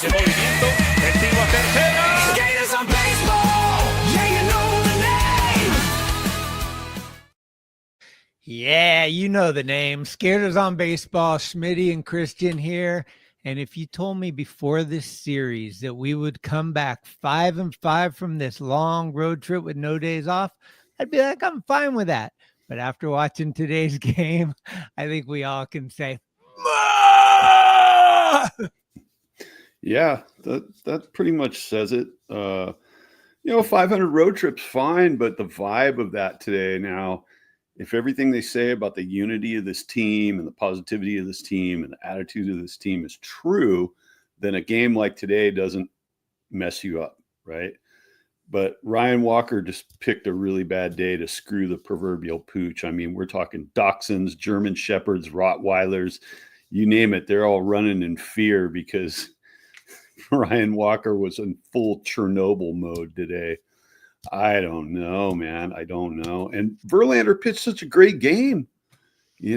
Gators en movimiento. Testigo a tercera. Gators on baseball. Yeah, you know the name. Yeah, you know the name. Gators on baseball. Schmitty and Christian here. And if you told me before this series that we would come back 5-5 from this long road trip with no days off, I'd be like, I'm fine with that. But after watching today's game, I think we all can say, "Ma!" Yeah, that pretty much says it. 500 road trips, fine, but the vibe of that today now, if everything they say about the unity of this team and the positivity of this team and the attitude of this team is true, then a game like today doesn't mess you up, right? But Ryan Walker just picked a really bad day to screw the proverbial pooch. I mean, we're talking dachshunds, German shepherds, Rottweilers, you name it. They're all running in fear because Ryan Walker was in full Chernobyl mode today. I don't know, man. I don't know. And Verlander pitched such a great game. He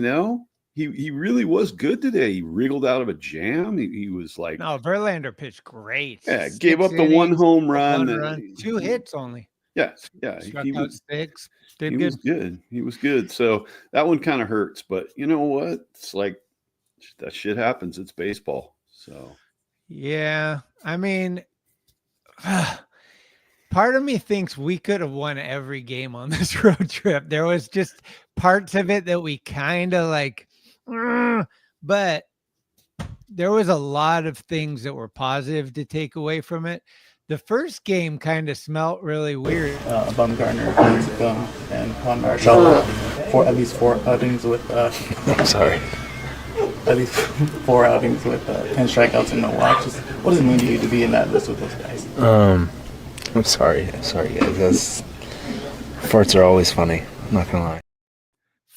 really was good today. He wriggled out of a jam. He was like, no, Verlander pitched great. Yeah, gave up the one home run. 2 hits only. Yeah. Struck out 6. Did he good. was good. He was good. So that one kind of hurts. But you know what? It's like that shit happens. It's baseball. So yeah, I mean, part of me thinks we could have won every game on this road trip. There was just parts of it that we kind of like, but there was a lot of things that were positive to take away from it. The first game kind of smelt really weird. Bumgarner, Bum, and Juan Marshall for at least 4 outings with. I'm sorry. At least 4 outings with 10 strikeouts and no walks. What does it mean to you to be in that list with those guys? I'm sorry guys. Farts are always funny. I'm not gonna lie.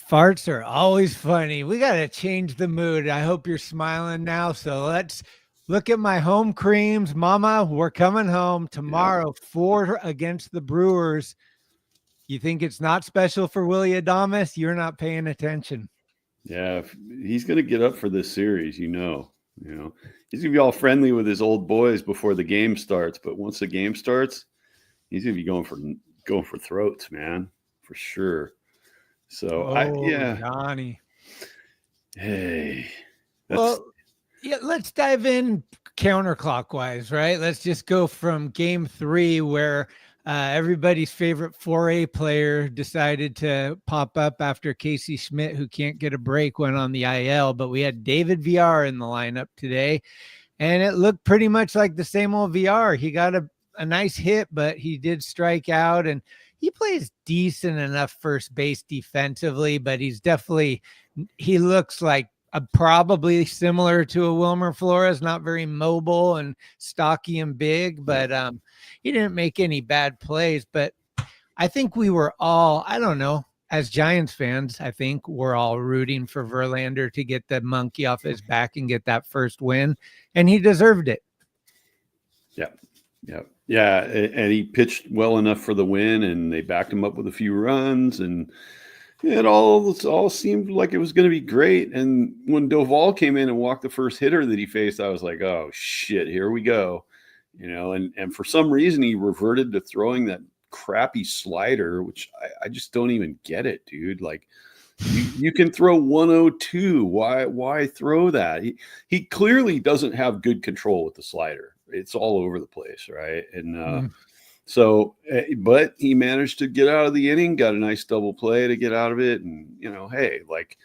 Farts are always funny. We got to change the mood. I hope you're smiling now. So let's look at my home creams. Mama, we're coming home tomorrow, 4 against the Brewers. You think it's not special for Willie Adames? You're not paying attention. Yeah, he's going to get up for this series, he's going to be all friendly with his old boys before the game starts. But once the game starts, he's going to be going for throats, man, for sure. So Johnny. Hey, let's dive in counterclockwise, right? Let's just go from game 3 where everybody's favorite 4A player decided to pop up after Casey Schmidt, who can't get a break, went on the IL. But we had David Villar in the lineup today, and it looked pretty much like the same old Villar. He got a nice hit, but he did strike out, and he plays decent enough first base defensively, but he looks like probably similar to a Wilmer Flores, not very mobile and stocky and big, but he didn't make any bad plays. But I think we were all, I don't know, as Giants fans, I think we're all rooting for Verlander to get the monkey off his back and get that first win, and he deserved it. Yeah, and he pitched well enough for the win, and they backed him up with a few runs, and it all seemed like it was going to be great. And when Doval came in and walked the first hitter that he faced, I was like, oh shit, here we go. And for some reason he reverted to throwing that crappy slider, which I just don't even get it, dude. Like you can throw 102. Why throw that? He clearly doesn't have good control with the slider. It's all over the place, right? And so, but he managed to get out of the inning, got a nice double play to get out of it. And, hey, like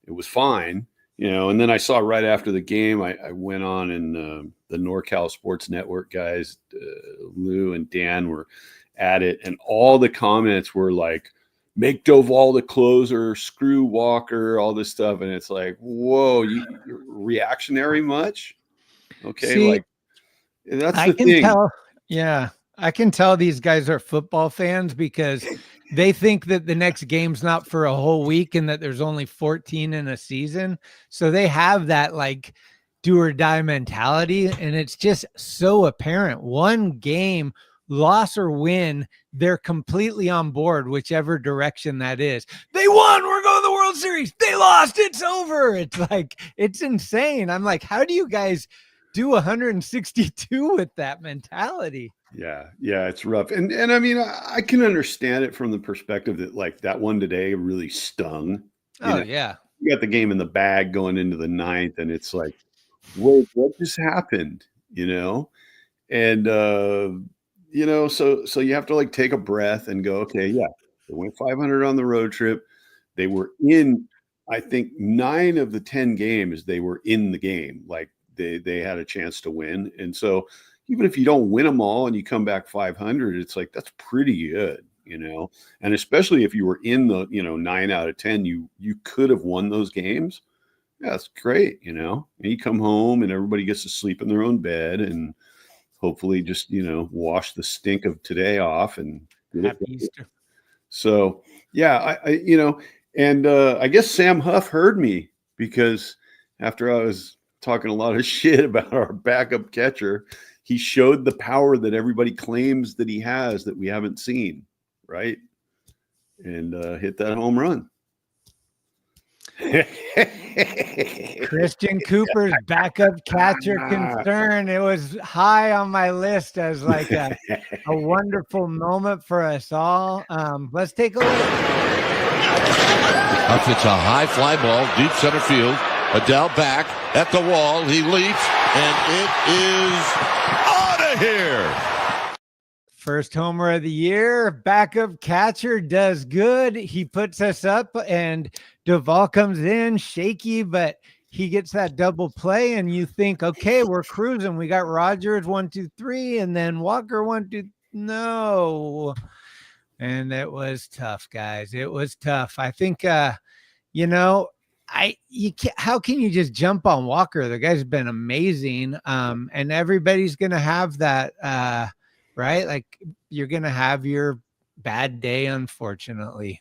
it was fine, and then I saw right after the game, I went on and the NorCal Sports Network guys, Lou and Dan were at it. And all the comments were like, make Doval the closer, screw Walker, all this stuff. And it's like, whoa, you're reactionary much? Okay. See, that's I the can thing. tell. Yeah. I can tell these guys are football fans because they think that the next game's not for a whole week and that there's only 14 in a season. So they have that like do or die mentality. And it's just so apparent. One game, loss or win, they're completely on board, whichever direction that is. They won. We're going to the World Series. They lost. It's over. It's like, it's insane. I'm like, how do you guys do 162 with that mentality. Yeah, it's rough. And I mean, I can understand it from the perspective that like that one today really stung. Oh, yeah. You got the game in the bag going into the ninth, and it's like, wait, what just happened? And so you have to like take a breath and go, okay, yeah, they went 500 on the road trip. They were in, I think, 9 of the 10 games. They were in the game, like they had a chance to win. And so even if you don't win them all and you come back 500, it's like that's pretty good, And especially if you were in the 9 out of 10, you could have won those games. Yeah, that's great, And you come home and everybody gets to sleep in their own bed and hopefully just, wash the stink of today off and Happy Easter. So, yeah, I guess Sam Huff heard me because after I was talking a lot of shit about our backup catcher, he showed the power that everybody claims that he has that we haven't seen, right? And hit that home run. Christian Cooper's backup catcher concern. It was high on my list as like a wonderful moment for us all. Let's take a look. Up, it's a high fly ball, deep center field. Adele back at the wall. He leaps, and it is out of here. First homer of the year. Backup catcher does good. He puts us up, and Duvall comes in shaky, but he gets that double play, and you think, okay, we're cruising. We got Rogers 1, 2, 3, and then Walker 1, 2. No, and it was tough, guys. It was tough. I think, how can you just jump on Walker? The guy's been amazing, and everybody's gonna have that, right? Like you're gonna have your bad day, unfortunately.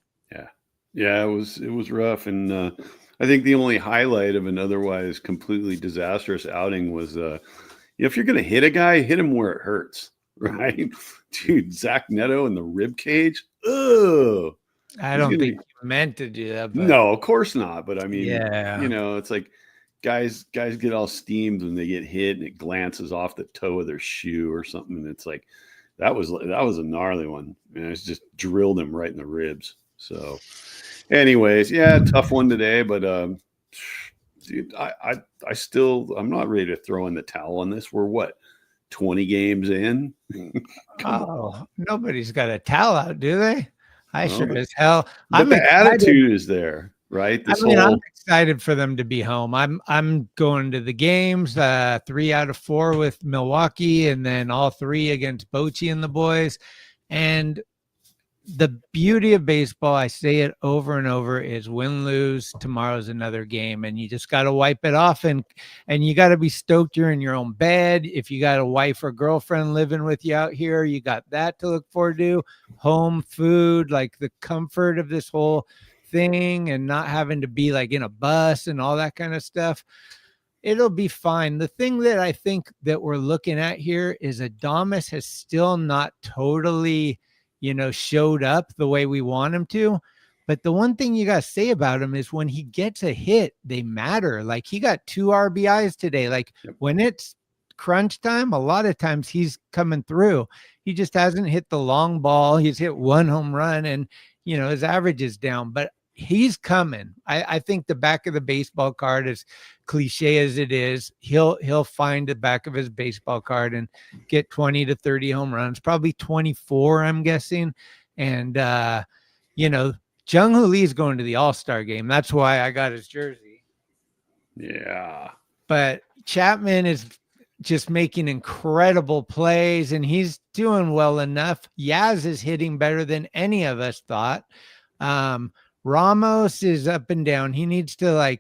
Yeah, it was rough, and I think the only highlight of an otherwise completely disastrous outing was, if you're gonna hit a guy, hit him where it hurts, right? Dude, Zach Neto in the rib cage. Ugh. I don't think you meant to do that. But... No, of course not. But I mean, yeah, it's like guys get all steamed when they get hit and it glances off the toe of their shoe or something. And it's like that was a gnarly one. And it's just drilled him right in the ribs. So, anyways, yeah, tough one today. But dude, I'm not ready to throw in the towel on this. We're what, 20 games in? Nobody's got a towel out, do they? Sure as hell. But the attitude is there, right? I'm excited for them to be home. I'm going to the games, 3 out of 4 with Milwaukee, and then all 3 against Bochy and the boys. And the beauty of baseball, I say it over and over, is win, lose, tomorrow's another game, and you just got to wipe it off, and you got to be stoked you're in your own bed. If you got a wife or girlfriend living with you out here, you got that to look forward to. Home food, like the comfort of this whole thing, and not having to be like in a bus and all that kind of stuff. It'll be fine. The thing that I think that we're looking at here is Adames has still not totally showed up the way we want him to. But the one thing you got to say about him is when he gets a hit, they matter. Like he got 2 RBIs today. Like when it's crunch time, a lot of times he's coming through. He just hasn't hit the long ball. He's hit 1 home run and, his average is down, but he's coming. I think the back of the baseball card, as cliche as it is, he'll find the back of his baseball card and get 20 to 30 home runs, probably 24, I'm guessing. And, Jung-Hoo Lee is going to the All-Star game. That's why I got his jersey. Yeah. But Chapman is just making incredible plays, and he's doing well enough. Yaz is hitting better than any of us thought. Ramos is up and down. He needs to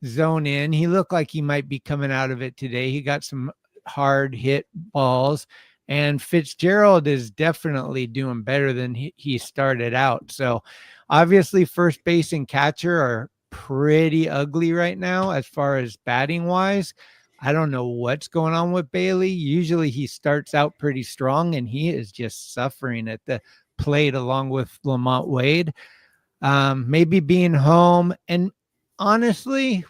zone in. He looked like he might be coming out of it today. He got some hard hit balls, and Fitzgerald is definitely doing better than he started out. So obviously first base and catcher are pretty ugly right now as far as batting wise. I don't know what's going on with Bailey. Usually he starts out pretty strong, and he is just suffering at the plate along with Lamont Wade. Maybe being home, and honestly,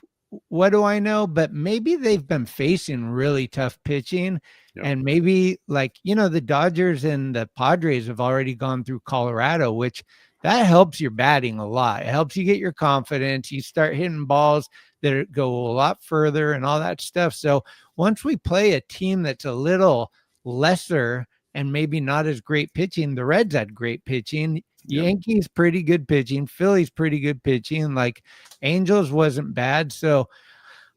what do I know? But maybe they've been facing really tough pitching. Yep. And maybe the Dodgers and the Padres have already gone through Colorado, which that helps your batting a lot. It helps you get your confidence. You start hitting balls that go a lot further and all that stuff. So once we play a team that's a little lesser and maybe not as great pitching, the Reds had great pitching. Yep. Yankees pretty good pitching. Phillies pretty good pitching. Angels wasn't bad. So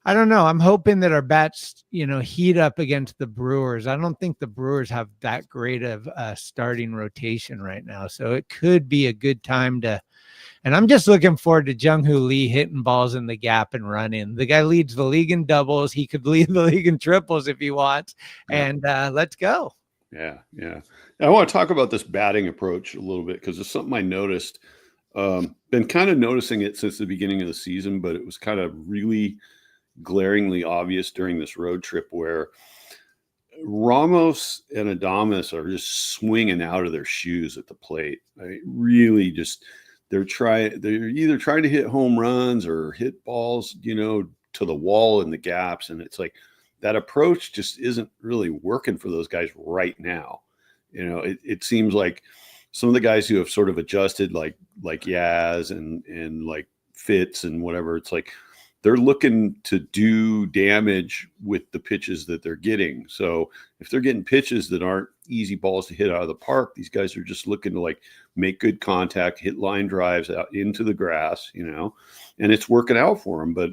I don't know. I'm hoping that our bats, heat up against the Brewers. I don't think the Brewers have that great of a starting rotation right now. So it could be a good time and I'm just looking forward to Jung-Hoo Lee hitting balls in the gap and running. The guy leads the league in doubles. He could lead the league in triples if he wants. Yeah. And let's go. Yeah. I want to talk about this batting approach a little bit because it's something I noticed. Been kind of noticing it since the beginning of the season, but it was kind of really glaringly obvious during this road trip where Ramos and Adames are just swinging out of their shoes at the plate. Really just they're either trying to hit home runs or hit balls, to the wall in the gaps. And it's like that approach just isn't really working for those guys right now. It seems like some of the guys who have sort of adjusted like Yaz and like Fitz and whatever, it's like they're looking to do damage with the pitches that they're getting. So if they're getting pitches that aren't easy balls to hit out of the park, these guys are just looking to make good contact, hit line drives out into the grass, and it's working out for them. But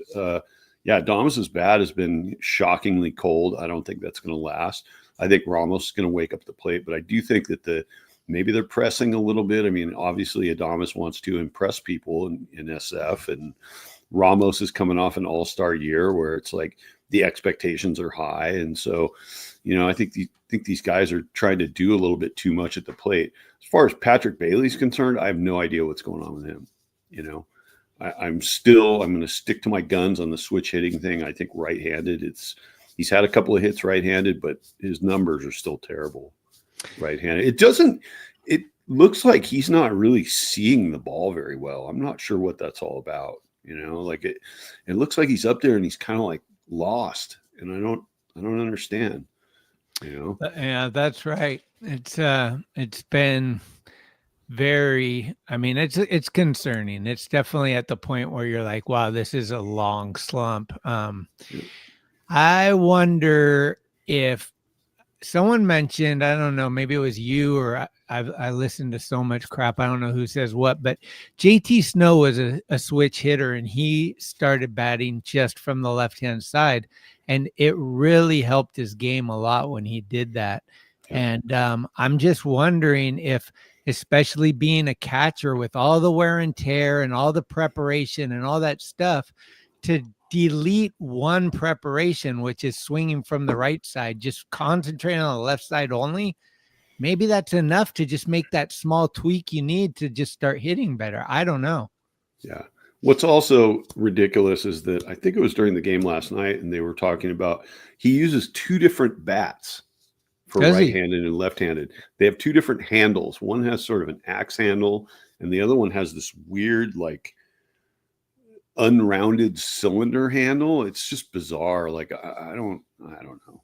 Adames' bat has been shockingly cold. I don't think that's going to last. I think Ramos is going to wake up the plate, but I do think that maybe they're pressing a little bit. I mean, obviously Adames wants to impress people in SF, and Ramos is coming off an all-star year where it's like the expectations are high. And so, I think these guys are trying to do a little bit too much at the plate. As far as Patrick Bailey's concerned, I have no idea what's going on with him. I'm going to stick to my guns on the switch hitting thing. I think right-handed, he's had a couple of hits right-handed, but his numbers are still terrible right-handed. It looks like he's not really seeing the ball very well. I'm not sure what that's all about. It looks like he's up there and he's kind of lost, and I don't understand. Yeah, that's right. It's been very. I mean, it's concerning. It's definitely at the point where you're like, wow, this is a long slump. I wonder if someone mentioned, I don't know, maybe it was you or I listened to so much crap. I don't know who says what, but JT Snow was a switch hitter and he started batting just from the left-hand side. And it really helped his game a lot when he did that. And I'm just wondering if, especially being a catcher with all the wear and tear and all the preparation and all that stuff, to delete one preparation, which is swinging from the right side, just concentrating on the left side only, maybe that's enough to just make that small tweak you need to just start hitting better. I don't know. Yeah. What's also ridiculous is that I think it was during the game last night, and they were talking about he uses two different bats for right-handed and left-handed. They have two different handles. One has sort of an axe handle, and the other one has this weird, unrounded cylinder handle. It's just bizarre. I don't know.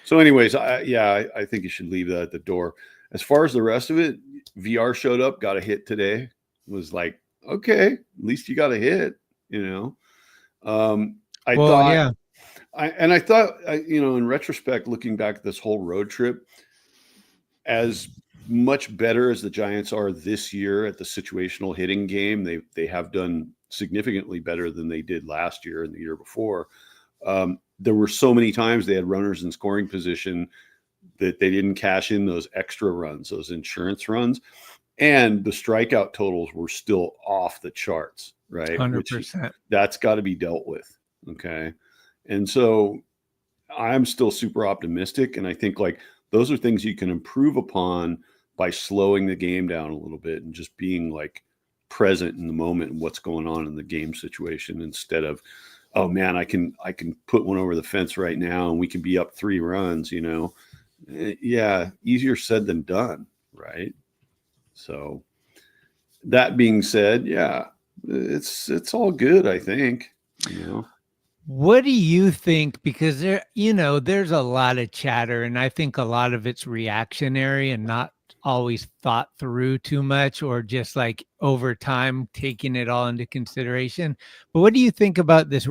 So anyways, I think you should leave that at the door. As far as the rest of it, VR showed up, got a hit today. Was like, okay, at least you got a hit, I thought, in retrospect, looking back at this whole road trip, as much better as the Giants are this year at the situational hitting game, they have done significantly better than they did last year and the year before. There were so many times they had runners in scoring position that they didn't cash in those extra runs, those insurance runs, and the strikeout totals were still off the charts, right? 100%. That's got to be dealt with. Okay. And so I'm still super optimistic. And I think those are things you can improve upon by slowing the game down a little bit and just being present in the moment and what's going on in the game situation, instead of, oh man, I can put one over the fence right now and we can be up 3 runs, Yeah. Easier said than done. Right. So that being said, yeah, it's all good. I think, You know. What do you think? Because there's a lot of chatter, and I think a lot of it's reactionary and not always thought through too much, or just like over time taking it all into consideration. But what do you think about this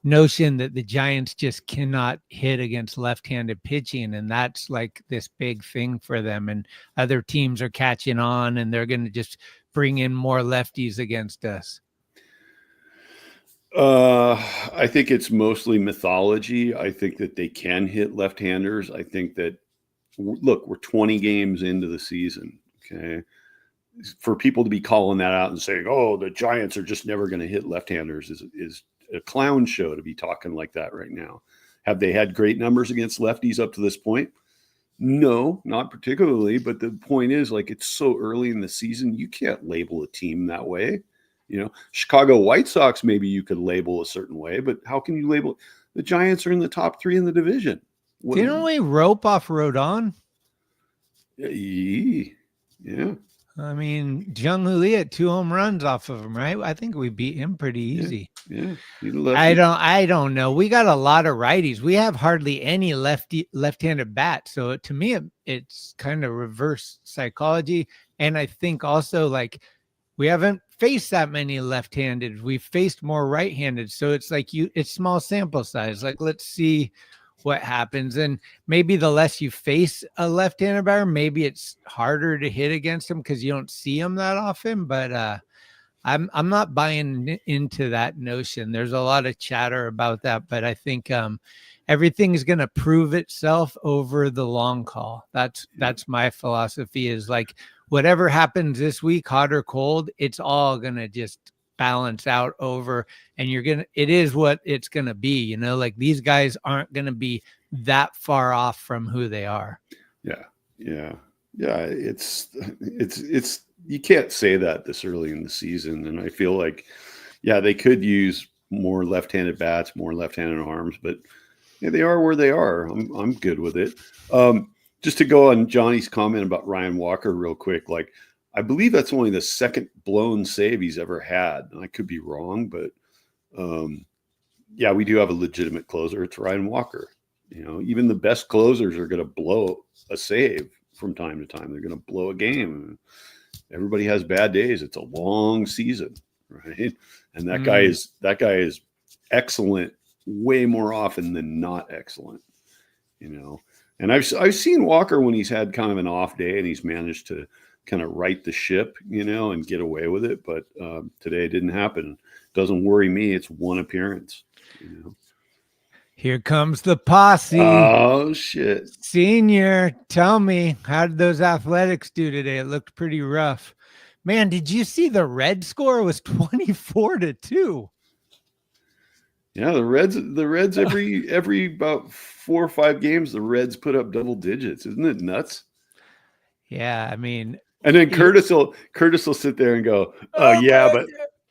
notion that the Giants just cannot hit against left-handed pitching, and that's like this big thing for them, and other teams are catching on, and they're going to just bring in more lefties against us? I think it's mostly mythology. I think that they can hit left-handers. I think that, look, we're 20 games into the season. Okay. For people to be calling that out and saying, oh, the Giants are just never going to hit left-handers is a clown show to be talking like that right now. Have they had great numbers against lefties up to this point? No, not particularly. But the point is, like, it's so early in the season, you can't label a team that way. Chicago White Sox, maybe you could label a certain way, but how can you label? The Giants are in the top 3 in the division. Didn't we rope off Rodon? Yeah. I mean, Jung-Hoo Lee had 2 home runs off of him, right? I think we beat him pretty easy. Yeah. I don't know. We got a lot of righties. We have hardly any left-handed bats. So to me, it's kind of reverse psychology. And I think also, like, we haven't faced that many left-handed. We've faced more right-handed. So it's like it's small sample size. Like, let's see what happens. And maybe the less you face a left-handed batter, maybe it's harder to hit against him because you don't see him that often. But I'm not buying into that notion. There's a lot of chatter about that, but I think everything's going to prove itself over the long haul. That's my philosophy, is like, whatever happens this week, hot or cold, it's all going to just balance out over, and it is what it's going to be, like these guys aren't going to be that far off from who they are. Yeah. It's you can't say that this early in the season. And I feel like, they could use more left-handed bats, more left-handed arms, but they are where they are. I'm good with it. Just to go on Johnny's comment about Ryan Walker real quick, like, I believe that's only the second blown save he's ever had. And I could be wrong, but we do have a legitimate closer. It's Ryan Walker. Even the best closers are going to blow a save from time to time. They're going to blow a game. Everybody has bad days. It's a long season, right? And that guy is excellent way more often than not excellent, And I've seen Walker when he's had kind of an off day and he's managed to kind of right the ship, and get away with it. But today it didn't happen. Doesn't worry me. It's one appearance. Here comes the posse. Oh, shit. Senior, tell me, how did those Athletics do today? It looked pretty rough. Man, did you see the Red score? It was 24-2. Yeah, the Reds every about 4 or 5 games, the Reds put up double digits. Isn't it nuts? Yeah, I mean, and then Curtis will sit there and go, "Oh yeah,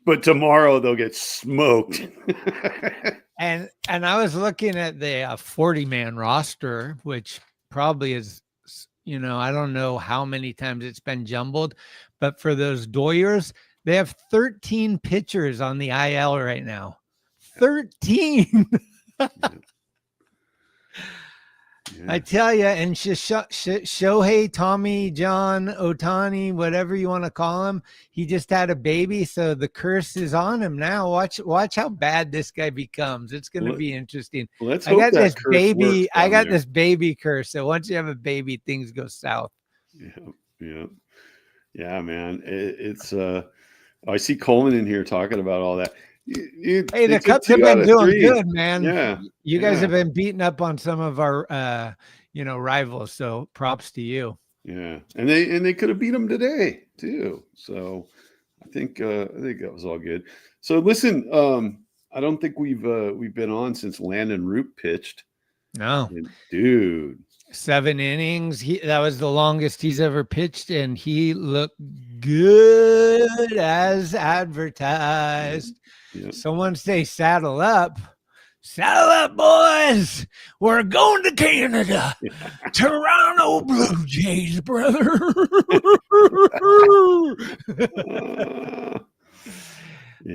but tomorrow they'll get smoked." and I was looking at the 40-man roster, which probably is, I don't know how many times it's been jumbled, but for those Doyers, they have 13 pitchers on the IL right now. 13. I tell you, and Shohei, Tommy, John, Otani, whatever you want to call him, he just had a baby, so the curse is on him now. Watch how bad this guy becomes. It's going to be interesting. Let's I hope got that this curse baby. works I got there. this baby curse. So once you have a baby, things go south. Yeah, man. It's I see Coleman in here talking about all that. Hey, the Cubs have been doing good, man. Yeah, you guys have been beating up on some of our, rivals. So props to you. Yeah, and they could have beat them today too. So I think that was all good. So listen, I don't think we've been on since Landon Root pitched. No, and, dude. 7 innings. That was the longest he's ever pitched, and he looked good as advertised. Yeah. Someone say saddle up. Saddle up, boys. We're going to Canada. Toronto Blue Jays, brother.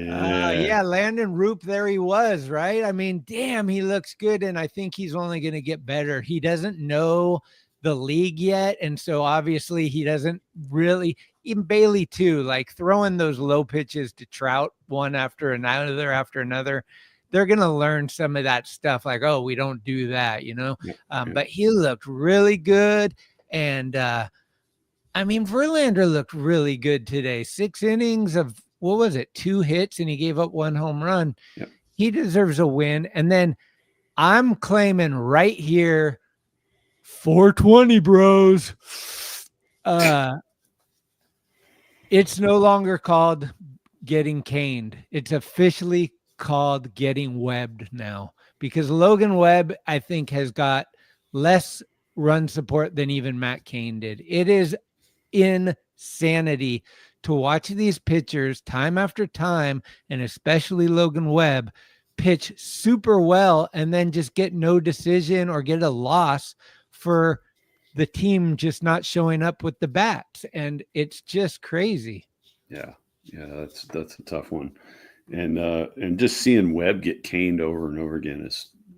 Yeah, Landon Roop, there he was, right? I mean, damn, he looks good, and I think he's only going to get better. He doesn't know the league yet, and so obviously he doesn't really, even Bailey too, like throwing those low pitches to Trout one after another, they're going to learn some of that stuff, like, oh, we don't do that, you know? But he looked really good, and I mean, Verlander looked really good today. 6 innings of, what was it, 2 hits, and he gave up 1 home run. Yep. He deserves a win. And then I'm claiming right here, 420, bros. It's no longer called getting caned. It's officially called getting webbed now, because Logan Webb, I think, has got less run support than even Matt Cain did. It is insanity to watch these pitchers time after time, and especially Logan Webb, pitch super well and then just get no decision or get a loss for the team just not showing up with the bats. And it's just crazy. Yeah, that's a tough one. And just seeing Webb get caned over and over again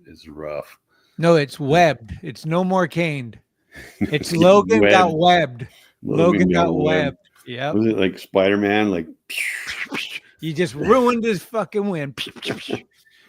is rough. No, it's webbed. It's no more caned. It's Logan webbed. Got webbed. Logan got webbed. Yeah. Was it like Spider-Man? Like, he just ruined his fucking win.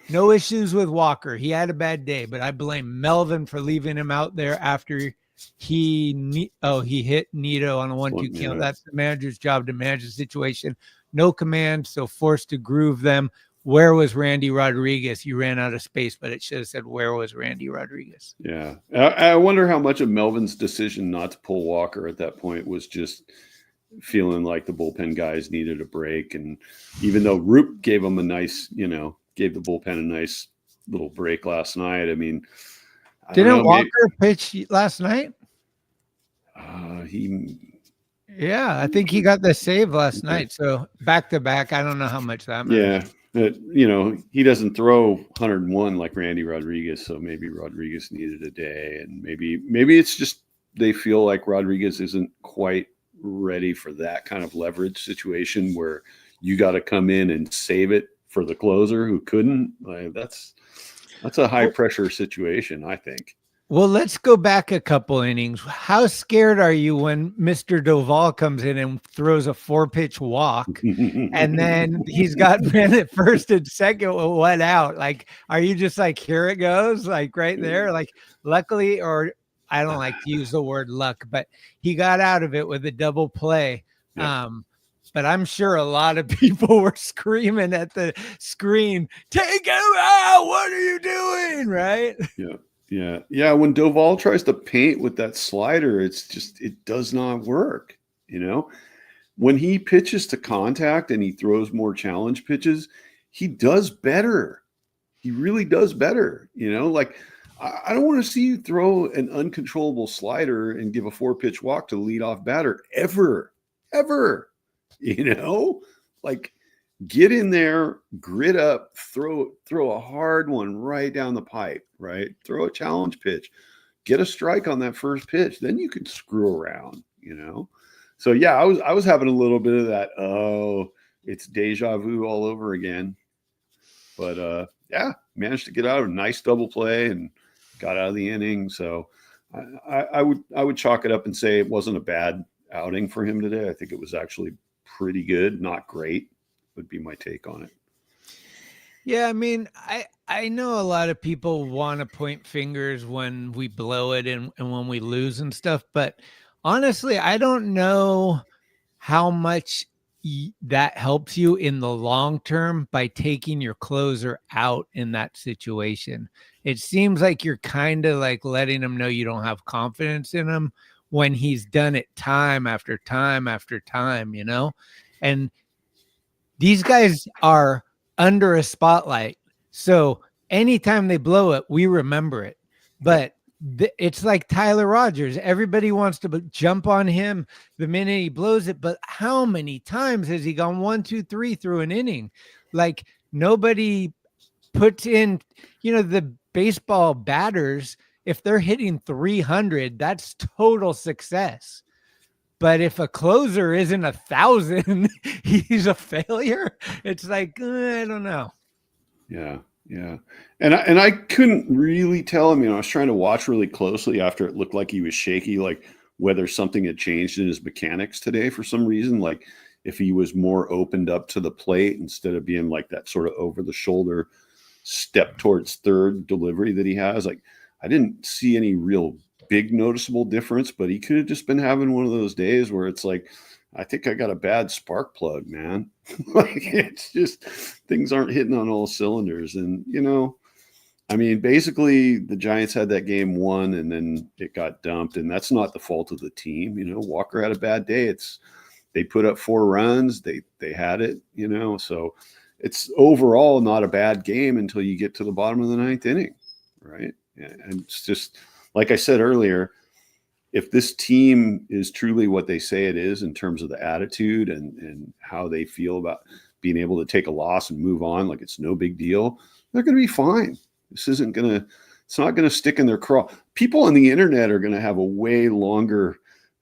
No issues with Walker. He had a bad day, but I blame Melvin for leaving him out there after he hit Nito on a 1-2 count. That's the manager's job, to manage the situation. No command, so forced to groove them. Where was Randy Rodriguez? You ran out of space, but it should have said, where was Randy Rodriguez? Yeah. I wonder how much of Melvin's decision not to pull Walker at that point was just feeling like the bullpen guys needed a break. And even though Roop gave him gave the bullpen a nice little break last night. I mean, didn't Walker pitch last night? Yeah, I think he got the save last night. So back to back, I don't know how much that matters. Yeah. But, he doesn't throw 101 like Randy Rodriguez. So maybe Rodriguez needed a day, and maybe it's just, they feel like Rodriguez isn't quite ready for that kind of leverage situation where you got to come in and save it for the closer who couldn't. Like, that's a high pressure situation, I think. Well, let's go back a couple innings. How scared are you when Mr. Doval comes in and throws a 4-pitch walk, and then he's got men at first and second with 1 out? Like, are you just like, here it goes, like right there? Like, luckily, or I don't like to use the word luck, but he got out of it with a double play. Yeah. But I'm sure a lot of people were screaming at the screen, take him out, what are you doing? Right? Yeah. Yeah. When Doval tries to paint with that slider, it does not work. When he pitches to contact and he throws more challenge pitches, he does better. He really does better. Like, I don't want to see you throw an uncontrollable slider and give a 4-pitch walk to the leadoff batter ever. Like, get in there, grit up, throw a hard one right down the pipe, right? Throw a challenge pitch, get a strike on that first pitch. Then you can screw around, So yeah, I was having a little bit of that. Oh, it's deja vu all over again. But yeah, managed to get out of a nice double play and got out of the inning. So I would chalk it up and say it wasn't a bad outing for him today. I think it was actually pretty good, not great, would be my take on it. Yeah, I mean, I know a lot of people want to point fingers when we blow it and when we lose and stuff, but honestly, I don't know how much that helps you in the long term by taking your closer out in that situation. It seems like you're kind of like letting him know you don't have confidence in him when he's done it time after time after time, and these guys are under a spotlight. So anytime they blow it, we remember it. But it's like Tyler Rogers. Everybody wants to jump on him the minute he blows it. But how many times has he gone 1, 2, 3 through an inning? Like, nobody puts in, the baseball batters, if they're hitting 300, that's total success. But if a closer isn't 1,000, he's a failure. It's like, I don't know. Yeah. And I couldn't really tell him, I was trying to watch really closely after it looked like he was shaky, like whether something had changed in his mechanics today for some reason, like if he was more opened up to the plate instead of being like that sort of over the shoulder step towards third delivery that he has. Like, I didn't see any real big noticeable difference, but he could have just been having one of those days where it's like, I think I got a bad spark plug, man. Like, it's just things aren't hitting on all cylinders. And, basically the Giants had that game won and then it got dumped, and that's not the fault of the team. Walker had a bad day. They put up 4 runs. They had it, so it's overall not a bad game until you get to the bottom of the 9th inning. Right. And it's just, like I said earlier, if this team is truly what they say it is in terms of the attitude and how they feel about being able to take a loss and move on, like it's no big deal, they're going to be fine. It's not going to stick in their craw. People on the internet are going to have a way longer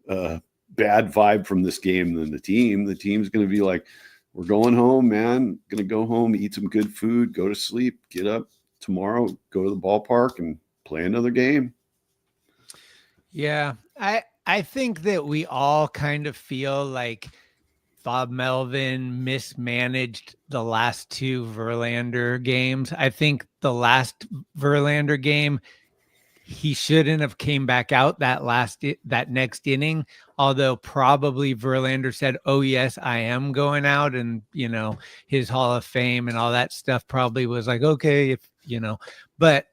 bad vibe from this game than the team. The team's going to be like, we're going home, man. Going to go home, eat some good food, go to sleep, get up tomorrow, go to the ballpark and play another game. Yeah, I think that we all kind of feel like Bob Melvin mismanaged the last 2 Verlander games. I think the last Verlander game, he shouldn't have came back out that next inning, although probably Verlander said, oh yes, I am going out. And, his Hall of Fame and all that stuff probably was like, okay, but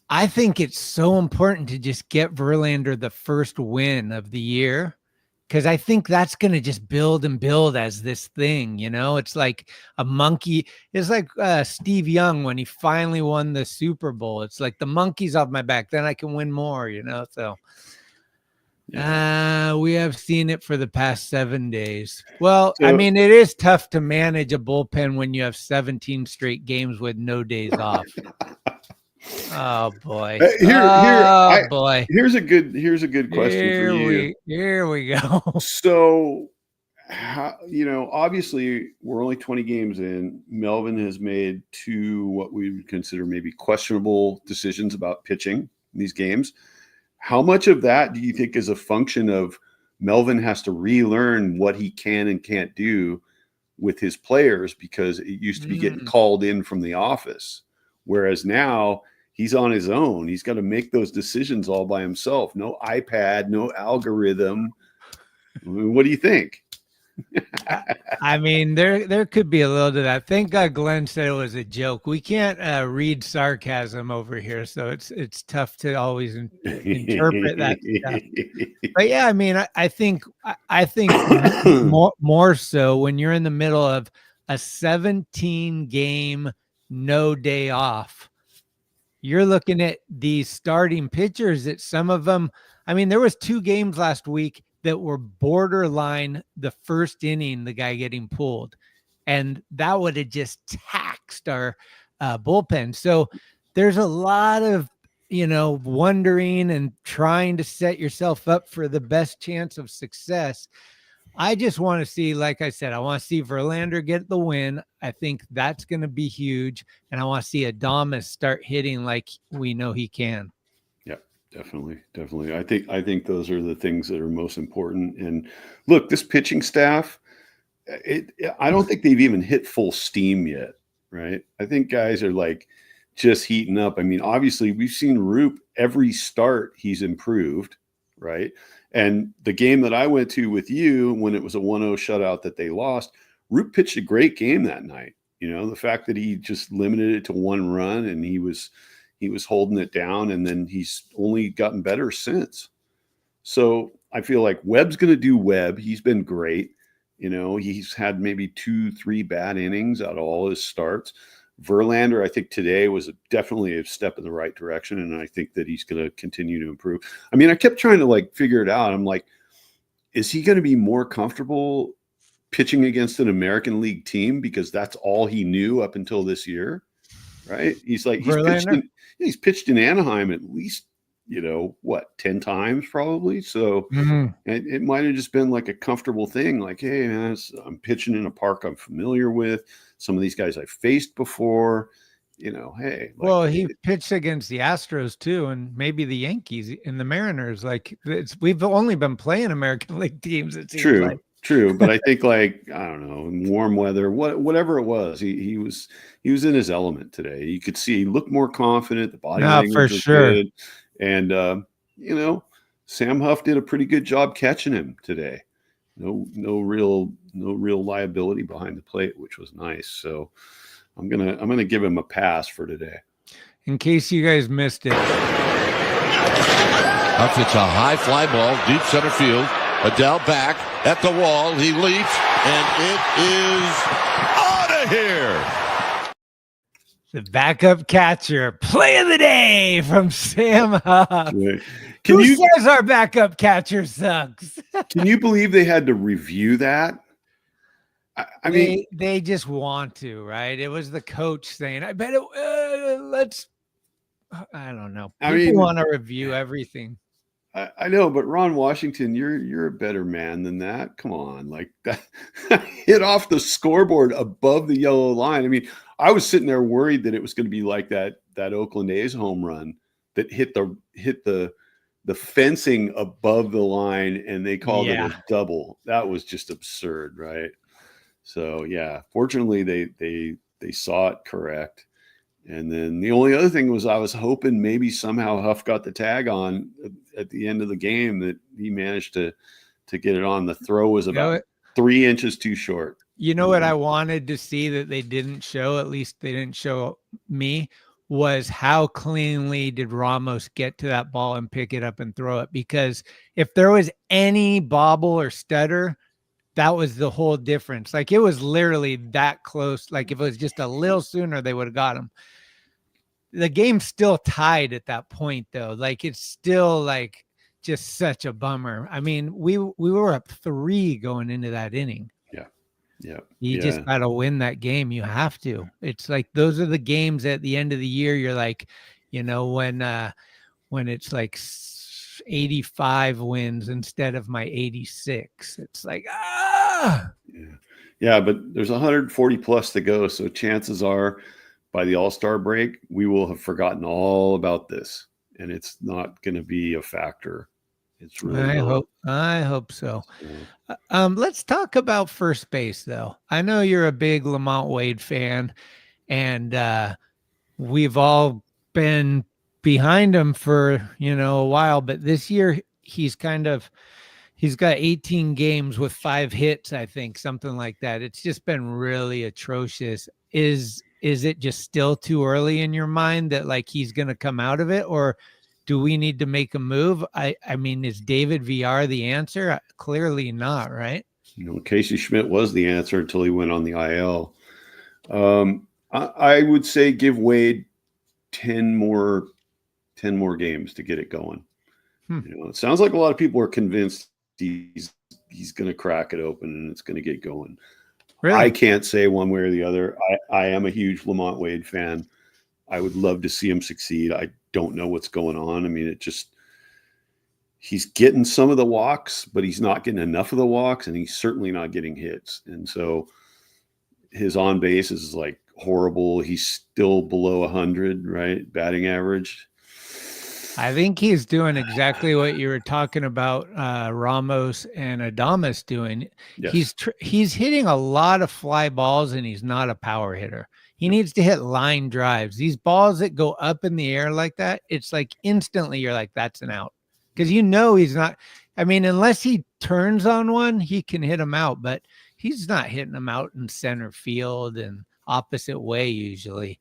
I think it's so important to just get Verlander the first win of the year, because I think that's going to just build and build as this thing, it's like a monkey. It's like Steve Young when he finally won the Super Bowl. It's like the monkey's off my back, then I can win more, so we have seen it for the past 7 days. Well, it is tough to manage a bullpen when you have 17 straight games with no days off. Oh boy! Boy! Here's a good question for you. Here we go. So, obviously, we're only 20 games in. Melvin has made 2 what we would consider maybe questionable decisions about pitching in these games. How much of that do you think is a function of Melvin has to relearn what he can and can't do with his players, because it used to be getting called in from the office, whereas now he's on his own. He's got to make those decisions all by himself. No iPad, no algorithm. What do you think? There could be a little to that. Thank God Glenn said it was a joke. We can't read sarcasm over here, so it's tough to always interpret that stuff. But yeah, I think more so when you're in the middle of a 17 game no day off. You're looking at these starting pitchers that some of them, there was 2 games last week that were borderline the first inning, the guy getting pulled, and that would have just taxed our bullpen. So there's a lot of, wondering and trying to set yourself up for the best chance of success. I just want to see, like I said, I want to see Verlander get the win. I think that's going to be huge. And I want to see Adames start hitting like we know he can. Yeah, definitely. I think those are the things that are most important. And look, this pitching staff, I don't think they've even hit full steam yet, right? I think guys are like just heating up. Obviously we've seen Roop every start he's improved, right? And the game that I went to with you, when it was a 1-0 shutout that they lost, Roop pitched a great game that night. The fact that he just limited it to 1 run and he was holding it down, and then he's only gotten better since. So I feel like Webb's going to do Webb. He's been great. He's had maybe 2-3 bad innings out of all his starts. Verlander, I think today was definitely a step in the right direction, and I think that he's going to continue to improve. I kept trying to figure it out. I'm like, is he going to be more comfortable pitching against an American League team because that's all he knew up until this year, right? He's pitched in Anaheim at least 10 times probably. So Mhm. it might have just been like a comfortable thing. Like, hey, man, I'm pitching in a park I'm familiar with. Some of these guys I faced before. Hey, like, Well, he pitched against the Astros too, and maybe the Yankees and the Mariners. Like we've only been playing American League teams. It seems like. True, but I think, like, I don't know, in warm weather, whatever it was, he was in his element today. You could see he looked more confident. The body No, language for was sure. good, and Sam Huff did a pretty good job catching him today. No real liability behind the plate, which was nice. So I'm gonna give him a pass for today. In case you guys missed it, Huff hits a high fly ball, deep center field. Adele back at the wall. He leaps, and it is out of here. the backup catcher play of the day from Sam Huff. Who says our backup catcher sucks? Can you believe they had to review that? I mean, they just want to, right? It was the coach saying, "I bet it, let's." I don't know. People want to review everything. I know, but Ron Washington, you're a better man than that. Come on, like that hit off the scoreboard above the yellow line. I mean, I was sitting there worried that it was going to be like that Oakland A's home run that hit the fencing above the line, and they called it a double. That was just absurd, right? So yeah, fortunately they saw it correct. And then the only other thing was I was hoping maybe somehow Huff got the tag on at the end of the game, that he managed to get it on. The throw was about 3 inches too short. You know what I wanted to see that they didn't show, at least they didn't show me, was how cleanly did Ramos get to that ball and pick it up and throw it? Because if there was any bobble or stutter, that was the whole difference. Like, it was literally that close. Like, if it was just a little sooner, they would have got him. The game's still tied at that point, though. Like, it's still like just such a bummer. I mean, we were up 3 going into that inning. Yeah. You just got to win that game. You have to. It's like, those are the games at the end of the year. You're like, when it's like 85 wins instead of my 86, it's like, Yeah, but there's 140 plus to go. So chances are by the All-Star break, we will have forgotten all about this, and it's not going to be a factor. It's really I hope so. Let's talk about first base, though. I know you're a big Lamont Wade fan, and we've all been behind him for a while, but this year he's got 18 games with 5 hits, I think, something like that. It's just been really atrocious. Is it just still too early in your mind that, like, he's going to come out of it, or do we need to make a move? I mean, is David Villar the answer? Clearly not, right? Casey Schmidt was the answer until he went on the IL. I would say give Wade 10 more games to get it going. It sounds like a lot of people are convinced he's going to crack it open and it's going to get going. Really? I can't say one way or the other. I am a huge Lamont Wade fan. I would love to see him succeed. I don't know what's going on. I mean, he's getting some of the walks, but he's not getting enough of the walks, and he's certainly not getting hits. And so his on base is like horrible. He's still below 100, right? Batting average. I think he's doing exactly what you were talking about Ramos and Adames doing. Yes. He's hitting a lot of fly balls, and he's not a power hitter. He needs to hit line drives. These balls that go up in the air like that, it's like instantly you're like, that's an out. Because he's not. I mean, unless he turns on one, he can hit them out, but he's not hitting them out in center field and opposite way usually.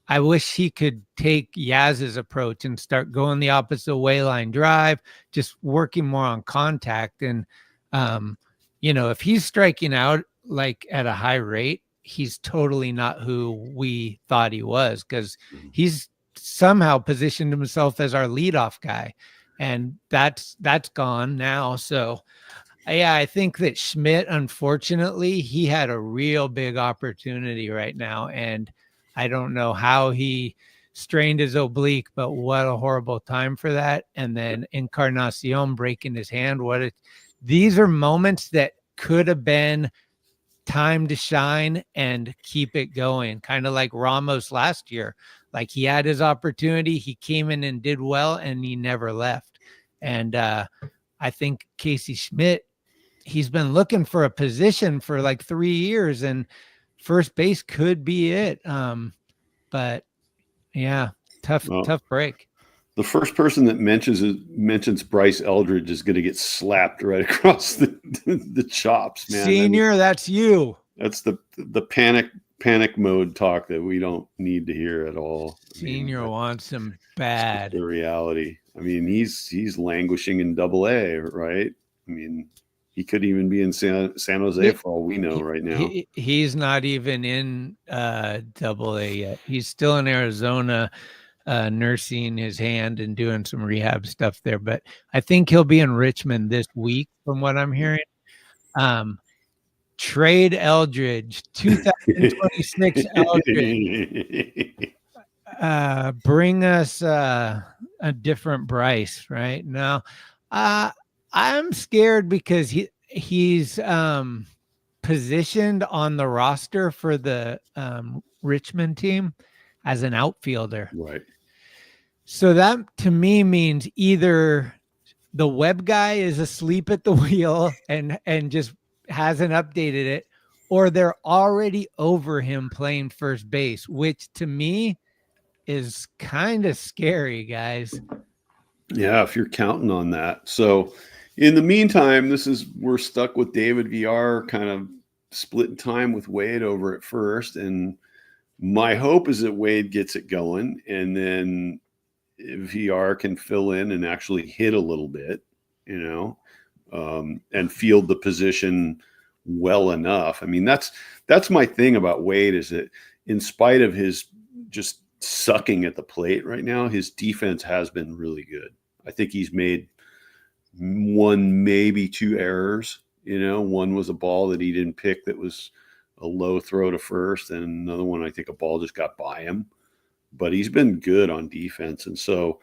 I wish he could take Yaz's approach and start going the opposite way, line drive, just working more on contact. And, if he's striking out like at a high rate, he's totally not who we thought he was, because he's somehow positioned himself as our leadoff guy, and that's gone now. So yeah, I think that Schmidt, unfortunately, he had a real big opportunity right now, and I don't know how he strained his oblique, but what a horrible time for that. And then Encarnacion breaking his hand. These are moments that could have been time to shine and keep it going, kind of like Ramos last year. Like, he had his opportunity, he came in and did well, and he never left. And I think Casey Schmidt, he's been looking for a position for like 3 years, and first base could be it. But yeah, tough break. The first person that mentions Bryce Eldridge is going to get slapped right across the chops, man. Senior, that's you. That's the panic mode talk that we don't need to hear at all. Senior wants him bad. The reality. I mean, he's languishing in Double-A, right? I mean, he could even be in San Jose for all we know right now. He's not even in Double-A yet. He's still in Arizona, nursing his hand and doing some rehab stuff there. But I think he'll be in Richmond this week, from what I'm hearing. Trade Eldridge, 2026 Eldridge. Bring us a different Bryce right now. I'm scared because he's positioned on the roster for the Richmond team as an outfielder. Right. So that to me means either the web guy is asleep at the wheel and just hasn't updated it, or they're already over him playing first base, which to me is kind of scary, guys. Yeah, if you're counting on that. So in the meantime, we're stuck with David Villar kind of splitting time with Wade over at first. And my hope is that Wade gets it going, and then Villar can fill in and actually hit a little bit, and field the position well enough. I mean, that's my thing about Wade, is that in spite of his just sucking at the plate right now, his defense has been really good. I think he's made one, maybe two errors. One was a ball that he didn't pick that was a low throw to first, and another one, I think a ball just got by him. But he's been good on defense, and so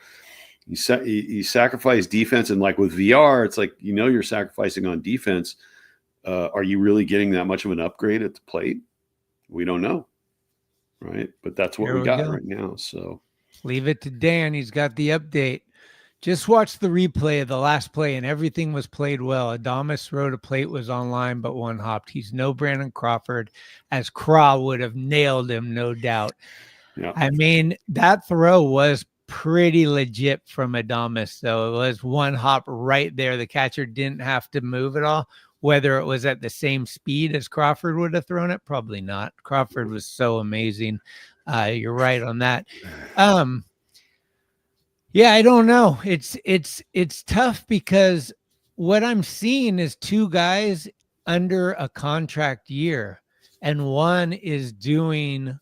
he sacrificed defense. And like with VR, it's like, you're sacrificing on defense. Are you really getting that much of an upgrade at the plate? We don't know, right? But that's what we got right now. So leave it to Dan. He's got the update. Just watch the replay of the last play, and everything was played well. Adames throw to plate was online, but one hopped. He's no Brandon Crawford, as Craw would have nailed him, no doubt. Yeah. I mean, that throw was pretty legit from Adames, so it was one hop right there. The catcher didn't have to move at all. Whether it was at the same speed as Crawford would have thrown it, probably not. Crawford was so amazing. You're right on that. Yeah, I don't know. It's tough because what I'm seeing is two guys under a contract year, and one is doing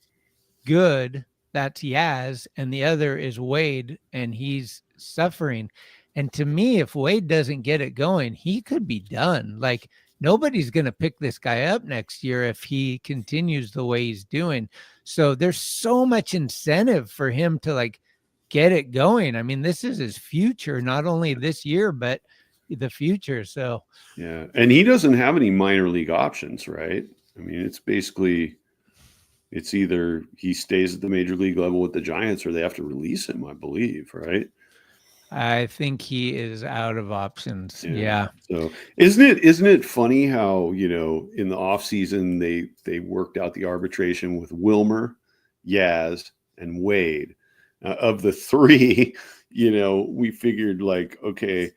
good. That's Yaz, and the other is Wade, and he's suffering. And to me, if Wade doesn't get it going, he could be done. Like, nobody's going to pick this guy up next year if he continues the way he's doing. So there's so much incentive for him to get it going. I mean, this is his future, not only this year, but the future. So, yeah. And he doesn't have any minor league options, right? I mean, it's either he stays at the major league level with the Giants, or they have to release him, I believe, right? I think he is out of options. Yeah. So isn't it funny how, in the off season, they worked out the arbitration with Wilmer, Yaz, and Wade. Of the three, we figured okay,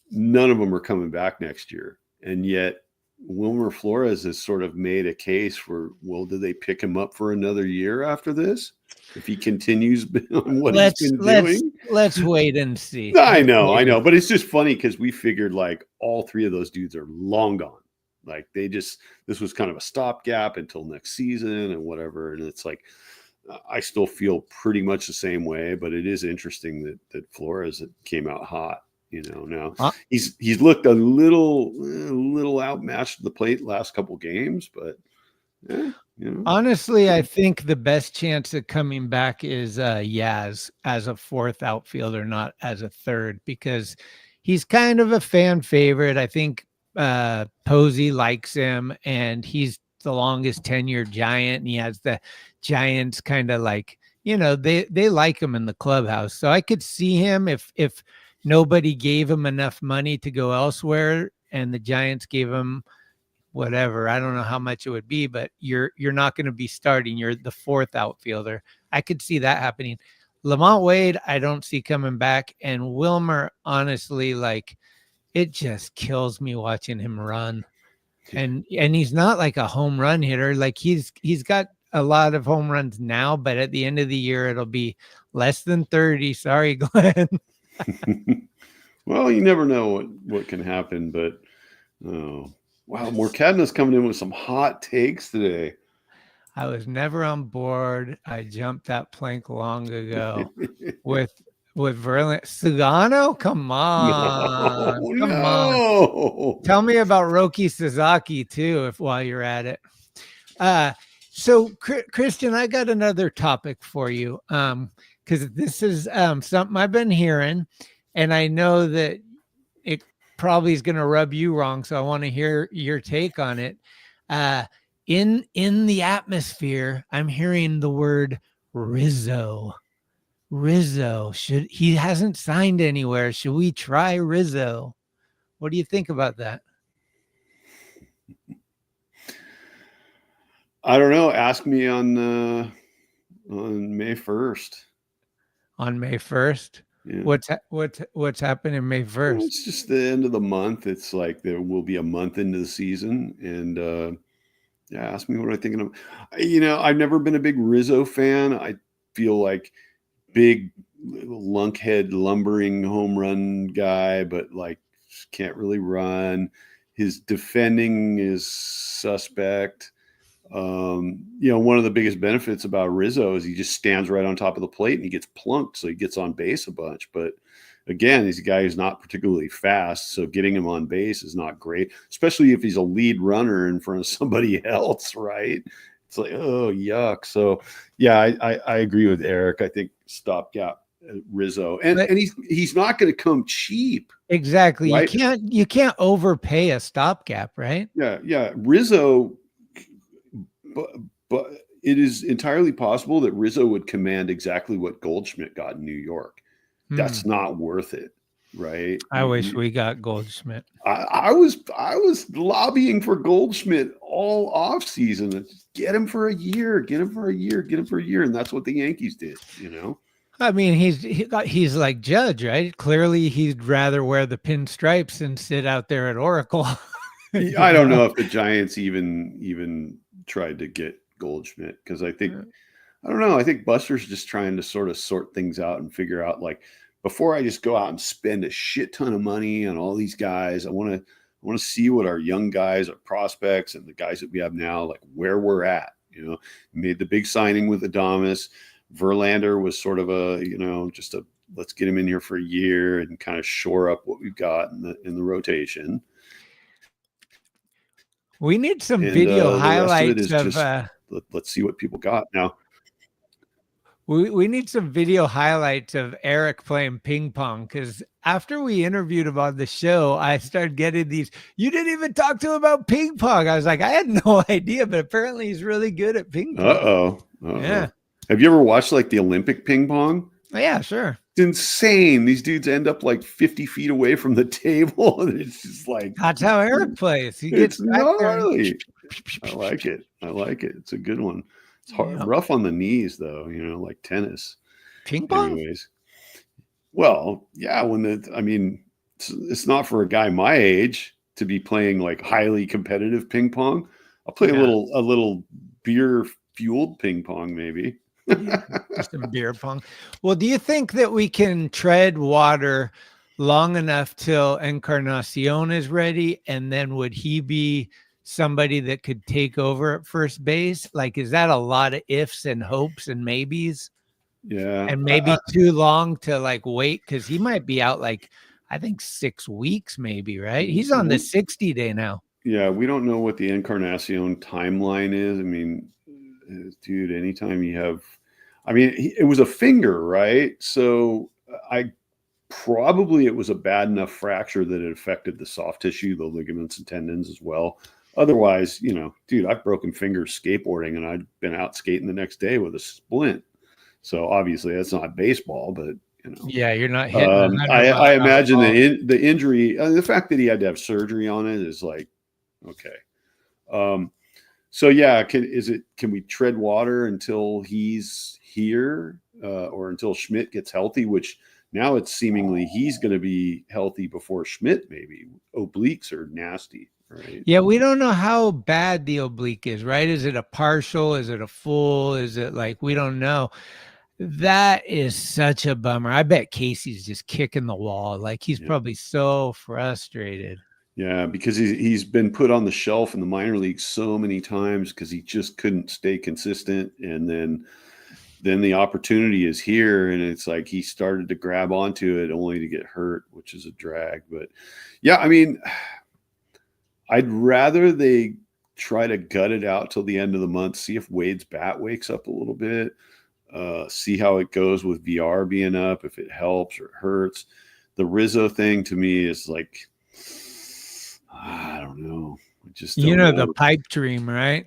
none of them are coming back next year. And yet Wilmer Flores has sort of made a case for, well, do they pick him up for another year after this? If he continues on what he's been doing? Let's wait and see. I know. But it's just funny because we figured all three of those dudes are long gone. This was kind of a stopgap until next season and whatever. And it's I still feel pretty much the same way, but it is interesting that Flores came out hot. Now he's looked a little outmatched at the plate last couple games, but Honestly, I think the best chance of coming back is Yaz as a fourth outfielder, not as a third, because he's kind of a fan favorite. I think Posey likes him, and he's the longest tenured Giant, and he has the Giants kind of like, they like him in the clubhouse. So I could see him if nobody gave him enough money to go elsewhere, and the Giants gave him whatever. I don't know how much it would be, but you're not going to be starting. You're the fourth outfielder. I could see that happening. Lamont Wade, I don't see coming back. And Wilmer, honestly, like, it just kills me watching him run. And he's not like a home run hitter. Like he's got a lot of home runs now, but at the end of the year, it'll be less than 30. Sorry, Glenn. Well, you never know what can happen, but wow, Morcadna's coming in with some hot takes today. I was never on board. I jumped that plank long ago with Verlander. Sugano? Come on. Come on. Tell me about Roki Sasaki too, while you're at it. So Christian, I got another topic for you. Because this is something I've been hearing, and I know that it probably is going to rub you wrong. So I want to hear your take on it. In the atmosphere, I'm hearing the word Rizzo. He hasn't signed anywhere. Should we try Rizzo? What do you think about that? I don't know. Ask me on May 1st. On May 1st? Yeah. What's happening May 1st? Well, it's just the end of the month. It's like there will be a month into the season, and ask me what I'm thinking of. I've never been a big Rizzo fan. I feel like big lunkhead lumbering home run guy, but like can't really run. His defending is suspect. One of the biggest benefits about Rizzo is he just stands right on top of the plate and he gets plunked, so he gets on base a bunch. But again, he's a guy who's not particularly fast, so getting him on base is not great, especially if he's a lead runner in front of somebody else, right? It's like, oh, yuck. So, yeah, I agree with Eric. I think stopgap Rizzo, and he's not going to come cheap. Exactly. Right? You can't overpay a stopgap, right? Yeah. Rizzo. But it is entirely possible that Rizzo would command exactly what Goldschmidt got in New York. That's not worth it, right? I wish we got Goldschmidt. I was lobbying for Goldschmidt all off season. Get him for a year, and that's what the Yankees did. I mean, he's like Judge, right? Clearly, he'd rather wear the pinstripes than sit out there at Oracle. I don't know if the Giants even tried to get Goldschmidt, because I think I don't know. I think Buster's just trying to sort of sort things out and figure out, like, before I just go out and spend a shit ton of money on all these guys, I want to see what our young guys, our prospects, and the guys that we have now, like, where we're at. Made the big signing with Adames. Verlander was sort of let's get him in here for a year and kind of shore up what we've got in the rotation. We need some video highlights of let's see what people got now. We need some video highlights of Eric playing ping pong, because after we interviewed him on the show, I started getting these. You didn't even talk to him about ping pong. I was like, I had no idea, but apparently he's really good at ping pong. Uh-oh. Yeah. Have you ever watched like the Olympic ping pong? Oh, yeah, sure. It's insane. These dudes end up like 50 feet away from the table, and it's just like, that's how Eric plays. He gets gnarly. I like it. It's a good one. It's hard, rough on the knees though, like tennis. Ping pong? Anyways. Well, yeah, it's not for a guy my age to be playing like highly competitive ping pong. I'll play a little beer fueled ping pong maybe. Just a beer pong. Well, do you think that we can tread water long enough till Encarnacion is ready, and then would he be somebody that could take over at first base? Like, is that a lot of ifs and hopes and maybes? Yeah. And maybe too long to like wait, because he might be out like, I think 6 weeks maybe, right? He's on the 60-day now. Yeah, we don't know what the Encarnacion timeline is. I mean, dude, anytime you have, I mean, it was a finger, right? So it was a bad enough fracture that it affected the soft tissue, the ligaments and tendons as well. Otherwise, dude, I've broken fingers skateboarding and I'd been out skating the next day with a splint. So obviously that's not baseball, but yeah, you're not hitting. I imagine the injury, the fact that he had to have surgery on it is like, okay. So yeah, can we tread water until he's here, or until Schmidt gets healthy, which now it's seemingly he's going to be healthy before Schmidt, maybe. Obliques are nasty, right? Yeah, we don't know how bad the oblique is, right? Is it a partial? Is it a full? Is it like, we don't know. That is such a bummer. I bet Casey's just kicking the wall. Like, he's probably so frustrated. Yeah, because he's been put on the shelf in the minor leagues so many times because he just couldn't stay consistent. And then the opportunity is here, and it's like he started to grab onto it only to get hurt, which is a drag. But yeah, I mean, I'd rather they try to gut it out till the end of the month, see if Wade's bat wakes up a little bit, see how it goes with VR being up, if it helps or it hurts. The Rizzo thing to me is like, I don't know. Just don't know. The pipe dream, right?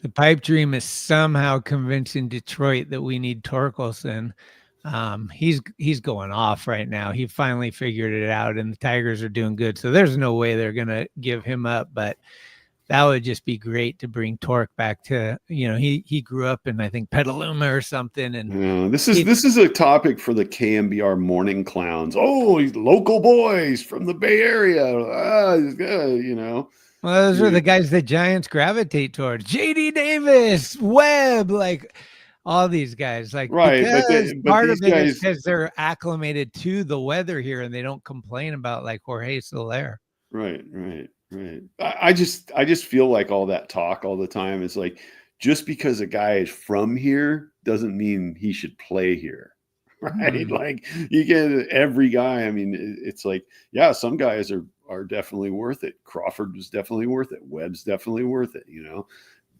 The pipe dream is somehow convincing Detroit that we need Torkelson. He's going off right now. He finally figured it out, and the Tigers are doing good. So there's no way they're going to give him up, but that would just be great to bring Torque back to, he grew up in, I think, Petaluma or something. And this is a topic for the KMBR morning clowns. Oh, he's local boys from the Bay Area. Well, those are the guys the Giants gravitate towards. JD Davis, Webb, like all these guys. Like, right, because but part of it is because they're acclimated to the weather here and they don't complain about like Jorge Soler. Right. I just feel like all that talk all the time is like, just because a guy is from here doesn't mean he should play here. Right. Mm-hmm. Like, you get every guy. I mean, it's like, yeah, some guys are definitely worth it. Crawford was definitely worth it. Webb's definitely worth it.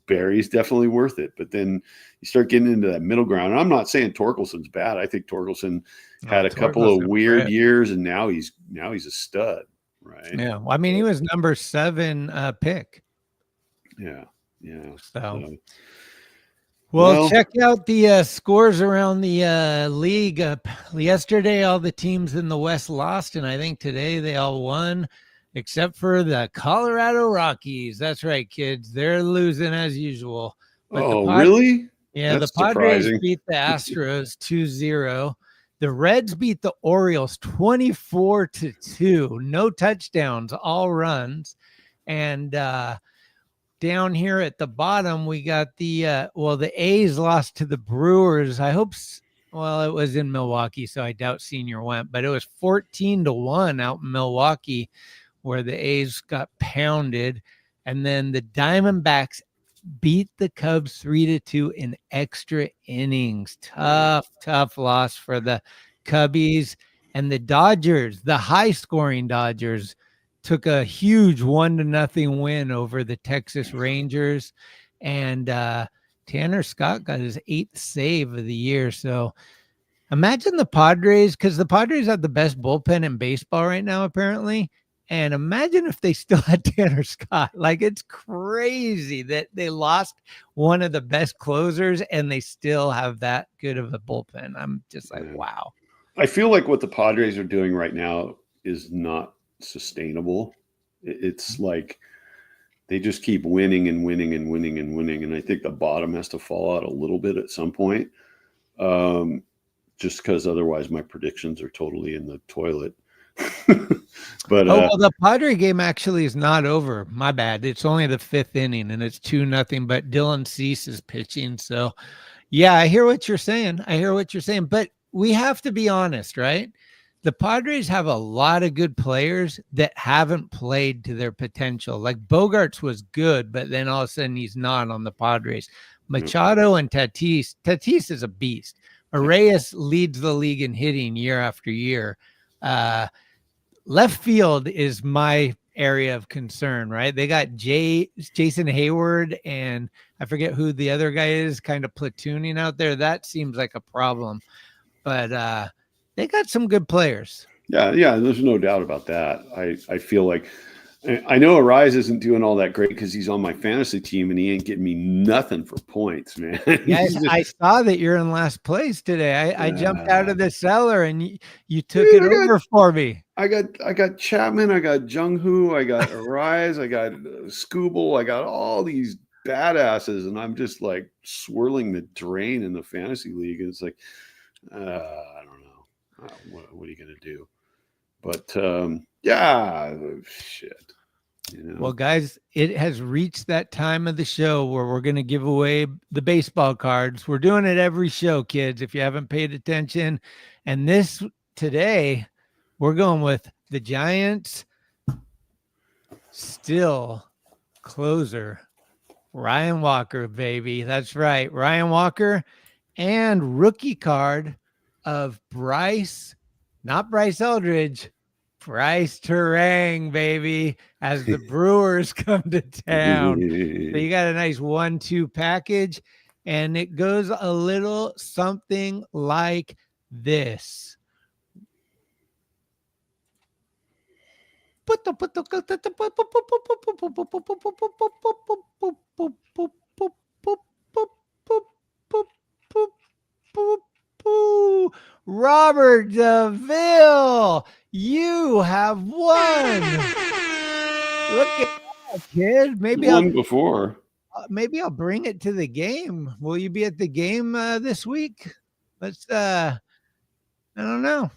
Barry's definitely worth it. But then you start getting into that middle ground. And I'm not saying Torkelson's bad. I think Torkelson had a couple of weird years, and now he's a stud. Right. Yeah. Well, I mean, he was number 7 pick. Yeah. So. Well, check out the scores around the league. Yesterday, all the teams in the West lost, and I think today they all won, except for the Colorado Rockies. That's right, kids. They're losing as usual. But really? Yeah, that's the Padres surprising. beat the Astros 2-0. The Reds beat the Orioles 24-2. No touchdowns, all runs. And down here at the bottom, we got the A's lost to the Brewers. It was in Milwaukee, so I doubt Senior went, but it was 14-1 out in Milwaukee where the A's got pounded. And then the Diamondbacks beat the Cubs 3-2 in extra innings. Tough loss for the Cubbies. And the Dodgers, the high-scoring Dodgers, took a huge 1-0 win over the Texas Rangers, and Tanner Scott got his 8th save of the year. So imagine the Padres, because the Padres have the best bullpen in baseball right now, apparently. And imagine if they still had Tanner Scott. Like, it's crazy that they lost one of the best closers and they still have that good of a bullpen. I'm just like, wow. I feel like what the Padres are doing right now is not sustainable. It's like they just keep winning and winning and winning and winning, and I think the bottom has to fall out a little bit at some point, just because otherwise my predictions are totally in the toilet. But the Padre game actually is not over. My bad. It's only the 5th inning and it's 2-0, but Dylan Cease is pitching. So yeah, I hear what you're saying. But we have to be honest, right? The Padres have a lot of good players that haven't played to their potential. Like Bogarts was good, but then all of a sudden he's not on the Padres. Machado and Tatis is a beast. Arraez leads the league in hitting year after year. Left field is my area of concern, right? They got Jason Hayward, and I forget who the other guy is, kind of platooning out there. That seems like a problem, but they got some good players. Yeah, there's no doubt about that. I feel like I know Arise isn't doing all that great because he's on my fantasy team and he ain't getting me nothing for points, man. Yeah, I saw that you're in last place today. I jumped out of the cellar and you took it over for me. I got Chapman, I got Jung-Hoo, I got Arise, I got Scooble, I got all these badasses, and I'm just like swirling the drain in the fantasy league. And it's like, I don't know. What are you going to do? But yeah, shit. You know? Well, guys, it has reached that time of the show where we're going to give away the baseball cards. We're doing it every show, kids, if you haven't paid attention. And today, we're going with the Giants still closer, Ryan Walker, baby. That's right, Ryan Walker, and rookie card of not Bryce Eldridge, Bryce Terang, baby, as the Brewers come to town. So you got a nice 1-2 package, and it goes a little something like this. Robert DeVille, you have won. Look at that, kid. Maybe I'll bring it to the game. Will you be at the game this week? I don't know.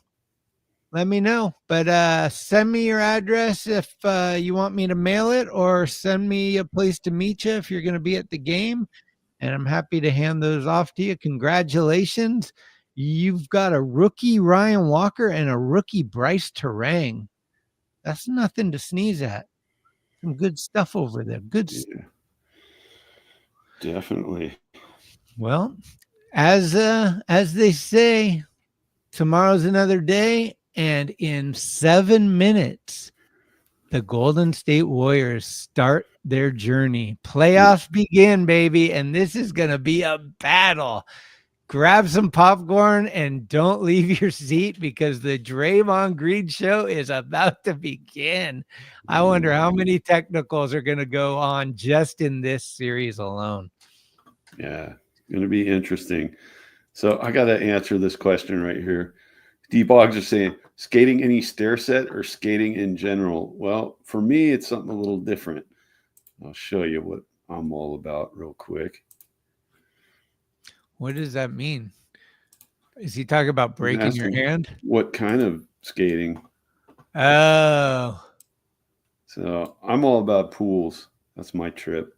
Let me know, but send me your address if you want me to mail it, or send me a place to meet you if you're going to be at the game, and I'm happy to hand those off to you. Congratulations. You've got a rookie Ryan Walker and a rookie Bryce Terang. That's nothing to sneeze at. Some good stuff over there. Good stuff. Definitely. Well, as they say, tomorrow's another day. And in 7 minutes, the Golden State Warriors start their journey. Playoffs begin, baby. And this is going to be a battle. Grab some popcorn and don't leave your seat, because the Draymond Green show is about to begin. I wonder how many technicals are going to go on just in this series alone. Yeah, it's going to be interesting. So I got to answer this question right here. D-Bogs are saying, skating any stair set or skating in general? Well, for me, it's something a little different. I'll show you what I'm all about real quick. What does that mean? Is he talking about breaking your hand? What kind of skating? Oh. So I'm all about pools. That's my trip.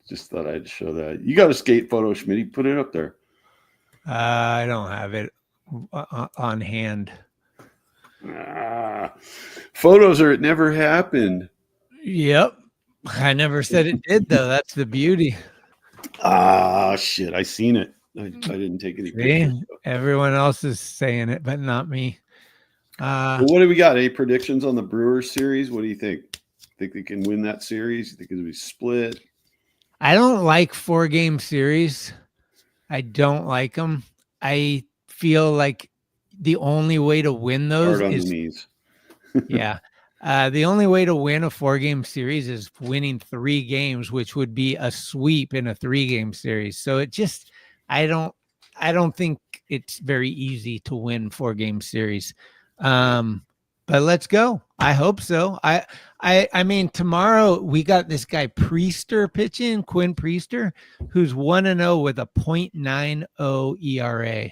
Just thought I'd show that. You got a skate photo, Schmitty. Put it up there. I don't have it on hand. Photos are it never happened. Yep. I never said it did, though. That's the beauty. Shit. I seen it. I didn't take any pictures. Everyone else is saying it, but not me. Well, what do we got? Any predictions on the Brewers series? What do you think? Think they can win that series? You think it'll be split? I don't like 4-game series. I don't like them. I feel like the only way to win those is yeah. The only way to win a 4-game series is winning 3 games, which would be a sweep in a 3-game series. So it just, I don't think it's very easy to win 4-game series. But let's go. I hope so. I mean, tomorrow we got this guy Priester pitching, Quinn Priester, who's 1-0 with a .90 ERA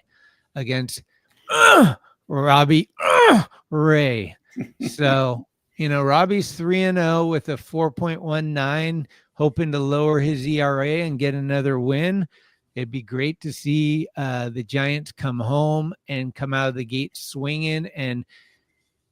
against Robbie Ray. So, Robbie's 3-0 with a 4.19, hoping to lower his ERA and get another win. It'd be great to see the Giants come home and come out of the gate swinging, and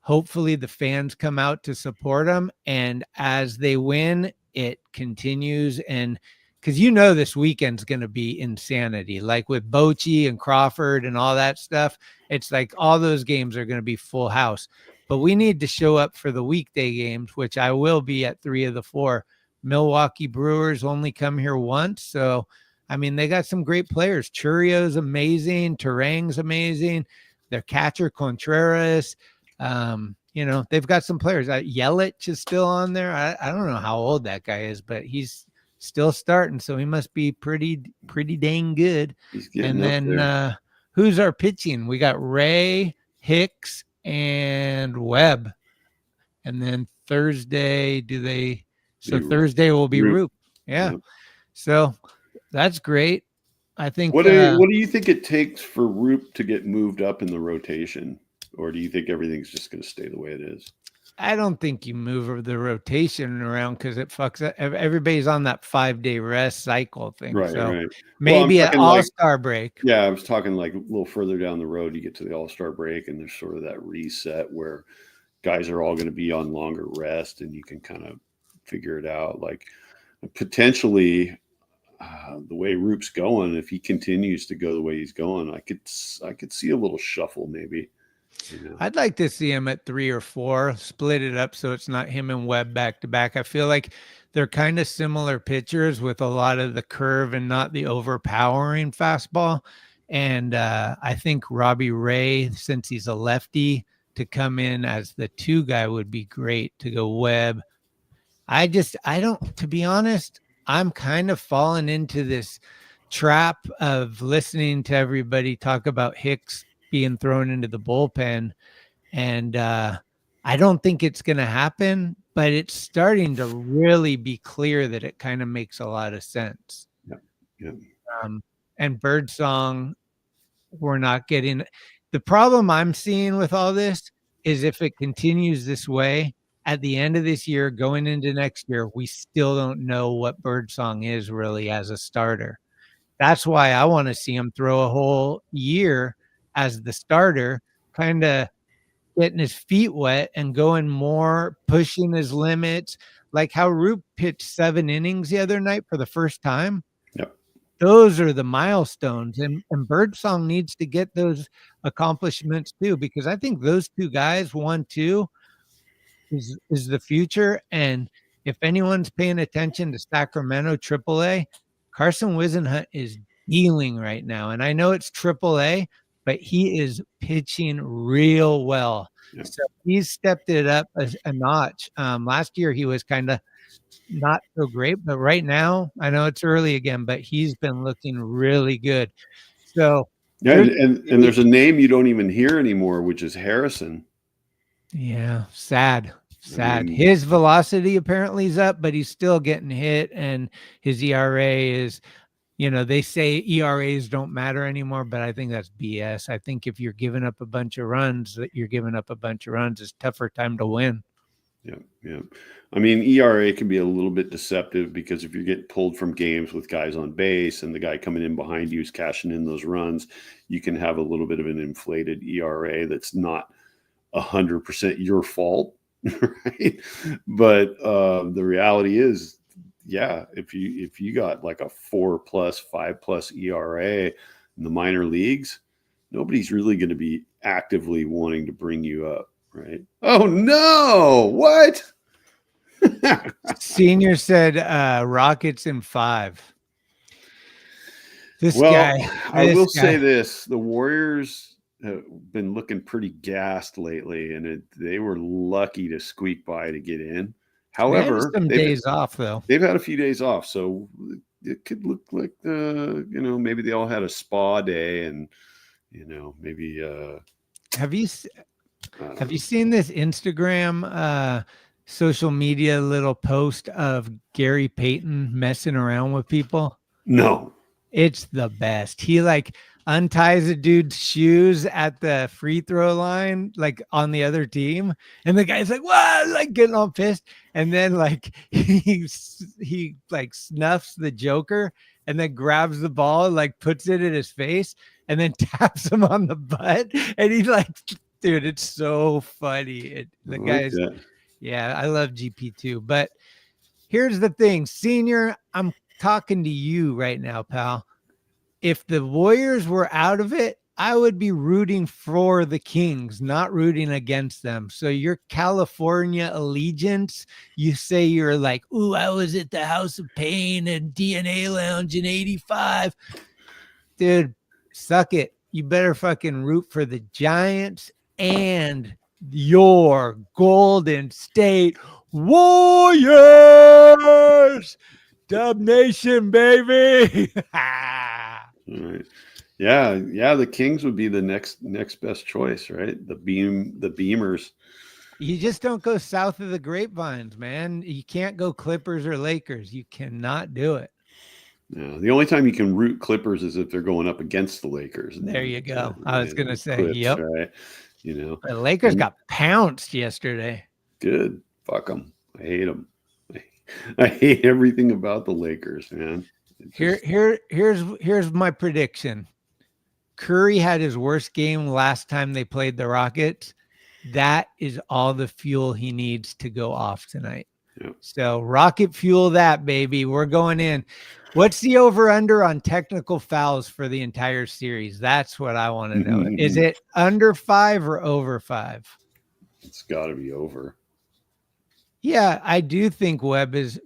hopefully the fans come out to support them. And as they win, it continues. And because this weekend's going to be insanity, like with Bochy and Crawford and all that stuff. It's like all those games are going to be full house. but we need to show up for the weekday games, which I will be at 3 of the 4. Milwaukee Brewers only come here once. So, I mean, they got some great players. Churio's amazing. Terang's amazing. Their catcher, Contreras. They've got some players. Yelich is still on there. I don't know how old that guy is, but he's still starting. So he must be pretty dang good. And then who's our pitching? We got Ray, Hicks, and Webb. And then Thursday, Thursday will be Roop. Yeah. So that's great. I think. What do you think it takes for Roop to get moved up in the rotation? Or do you think everything's just going to stay the way it is? I don't think you move the rotation around because it fucks up. Everybody's on that 5-day rest cycle thing. Right, so right. maybe an all-star break. Yeah, I was talking like a little further down the road, you get to the all-star break and there's sort of that reset where guys are all going to be on longer rest and you can kind of figure it out. Like potentially the way Roop's going, if he continues to go the way he's going, I could see a little shuffle maybe. I'd like to see him at 3 or 4, split it up so it's not him and Webb back to back. I feel like they're kind of similar pitchers with a lot of the curve and not the overpowering fastball. And I think Robbie Ray, since he's a lefty, to come in as the 2 guy would be great to go Webb. To be honest, I'm kind of falling into this trap of listening to everybody talk about Hicks being thrown into the bullpen. And I don't think it's going to happen, but it's starting to really be clear that it kind of makes a lot of sense. Yeah. And Birdsong, we're not getting. The problem I'm seeing with all this is if it continues this way, at the end of this year, going into next year, we still don't know what Birdsong is really as a starter. That's why I want to see him throw a whole year as the starter, kind of getting his feet wet and going more, pushing his limits, like how Roop pitched 7 innings the other night for the first time. Yep. Those are the milestones, and Birdsong needs to get those accomplishments too, because I think those 2 guys, 1-2, is the future. And if anyone's paying attention to Sacramento AAA, Carson Wisenhunt is dealing right now, and I know it's AAA, but he is pitching real well. Yep. So he's stepped it up a notch. Last year he was kind of not so great, but right now, I know it's early again, but he's been looking really good. So yeah, and there's a name you don't even hear anymore, which is Harrison. Yeah, sad. His velocity apparently is up, but he's still getting hit, and his ERA is. They say ERAs don't matter anymore, but I think that's BS. I think if you're giving up a bunch of runs, it's tougher time to win. Yeah. I mean, ERA can be a little bit deceptive because if you're getting pulled from games with guys on base and the guy coming in behind you is cashing in those runs, you can have a little bit of an inflated ERA that's not 100% your fault, right? But the reality is, yeah, if you got like a 4+, 5+ ERA in the minor leagues, nobody's really going to be actively wanting to bring you up, right? Oh no! What? Senior said Rockets in 5. I will say this: the Warriors have been looking pretty gassed lately, and they were lucky to squeak by to get in. However, some days off though. They've had a few days off, so it could look like maybe they all had a spa day, and maybe. Have you seen this Instagram social media little post of Gary Payton messing around with people? No, it's the best. He unties a dude's shoes at the free throw line, on the other team, and the guy's like, "What?" Getting all pissed, and then he snuffs the Joker, and then grabs the ball, puts it in his face, and then taps him on the butt, and he's dude, it's so funny. Yeah, I love GP too. But here's the thing, Senior, I'm talking to you right now, pal. If the Warriors were out of it I would be rooting for the Kings, not rooting against them. So your California allegiance, you say you're like, ooh, I was at the House of Pain and DNA Lounge in 85. Dude, suck it. You better fucking root for the Giants and your Golden State Warriors. Dub Nation, baby. All right. Yeah. The Kings would be the next best choice, right? The Beamers. You just don't go south of the grapevines, man. You can't go Clippers or Lakers. You cannot do it. Yeah, the only time you can root Clippers is if they're going up against the Lakers. There you go. I was gonna say, Clips, yep. Right. You know, The Lakers got pounced yesterday. Good. Fuck them. I hate them. I hate everything about the Lakers, man. Here's my prediction. Curry had his worst game last time they played the Rockets. That is all the fuel he needs to go off tonight. Yep. So rocket fuel that, baby. We're going in. What's the over-under on technical fouls for the entire series? That's what I want to know. Is it under 5 or over 5? It's got to be over. Yeah, I do think Webb is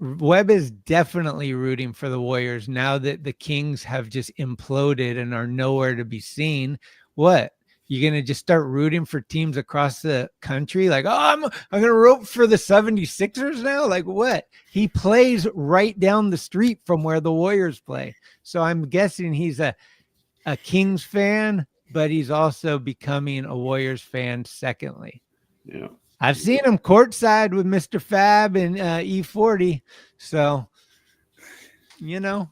definitely rooting for the Warriors now that the Kings have just imploded and are nowhere to be seen. What? You're going to just start rooting for teams across the country? Like, oh, I'm going to root for the 76ers now? Like what? He plays right down the street from where the Warriors play. So I'm guessing he's a Kings fan, but he's also becoming a Warriors fan secondly. Yeah. I've seen him courtside with Mr. Fab and E40. So, you know.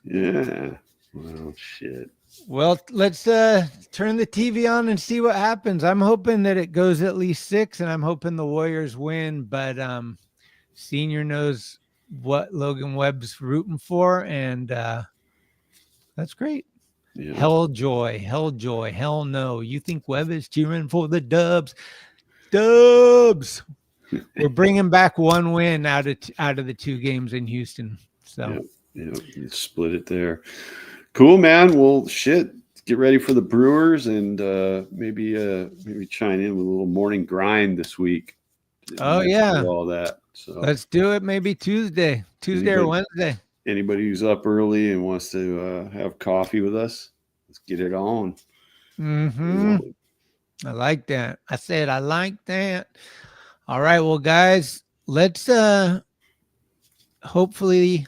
Yeah. Well, shit. Well, let's turn the TV on and see what happens. I'm hoping that it goes at least 6, and I'm hoping the Warriors win. But Senior knows what Logan Webb's rooting for, and that's great. Yeah. Hell joy, hell no. You think Webb is cheering for the Dubs? Dubs. We're bringing back one win out of the 2 games in Houston. So you split it there. Cool, man. Well, shit. Get ready for the Brewers and maybe chime in with a little morning grind this week. Oh yeah, all that. So let's do it. Maybe Tuesday or Wednesday. Anybody who's up early and wants to have coffee with us, let's get it on. Mm-hmm. I like that. I said I like that. All right, well, guys, let's hopefully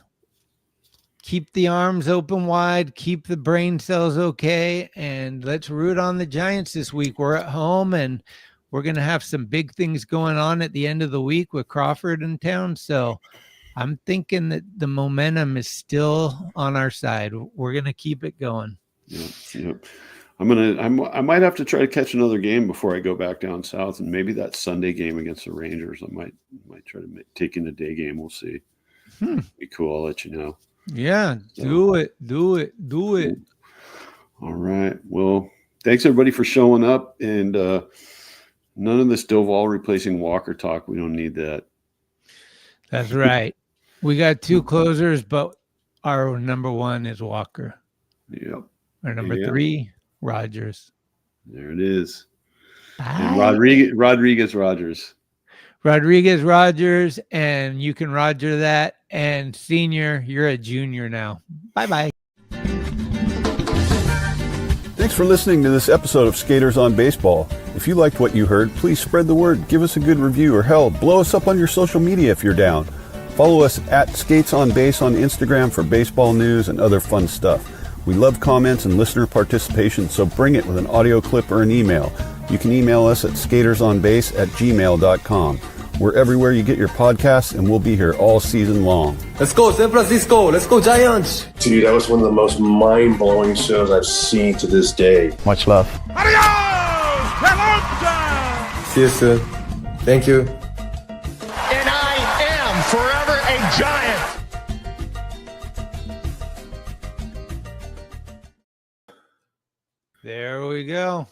keep the arms open wide, keep the brain cells okay, and let's root on the Giants this week. We're at home, and we're going to have some big things going on at the end of the week with Crawford in town. So I'm thinking that the momentum is still on our side. We're going to keep it going. Yep. I might have to try to catch another game before I go back down south, and maybe that Sunday game against the Rangers. I might try to take in a day game. We'll see. Be cool. I'll let you know. Yeah, do it. All right. Well, thanks everybody for showing up, and none of this Doval replacing Walker talk. We don't need that. That's right. We got 2 closers, but our number 1 is Walker. Yep. Our number 3, Rogers. There it is. Bye. And Rodriguez Rogers. Rodriguez Rogers, and you can Roger that. And Senior, you're a junior now. Bye-bye. Thanks for listening to this episode of Skaters on Baseball. If you liked what you heard, please spread the word, give us a good review, or hell, blow us up on your social media if you're down. Follow us at Skates on Base on Instagram for baseball news and other fun stuff. We love comments and listener participation, so bring it with an audio clip or an email. You can email us at skatersonbase@gmail.com. We're everywhere you get your podcasts, and we'll be here all season long. Let's go, San Francisco. Let's go, Giants. Dude, that was one of the most mind-blowing shows I've seen to this day. Much love. Adios! Pelota! See you soon. Thank you. And I am forever a Giant. There we go.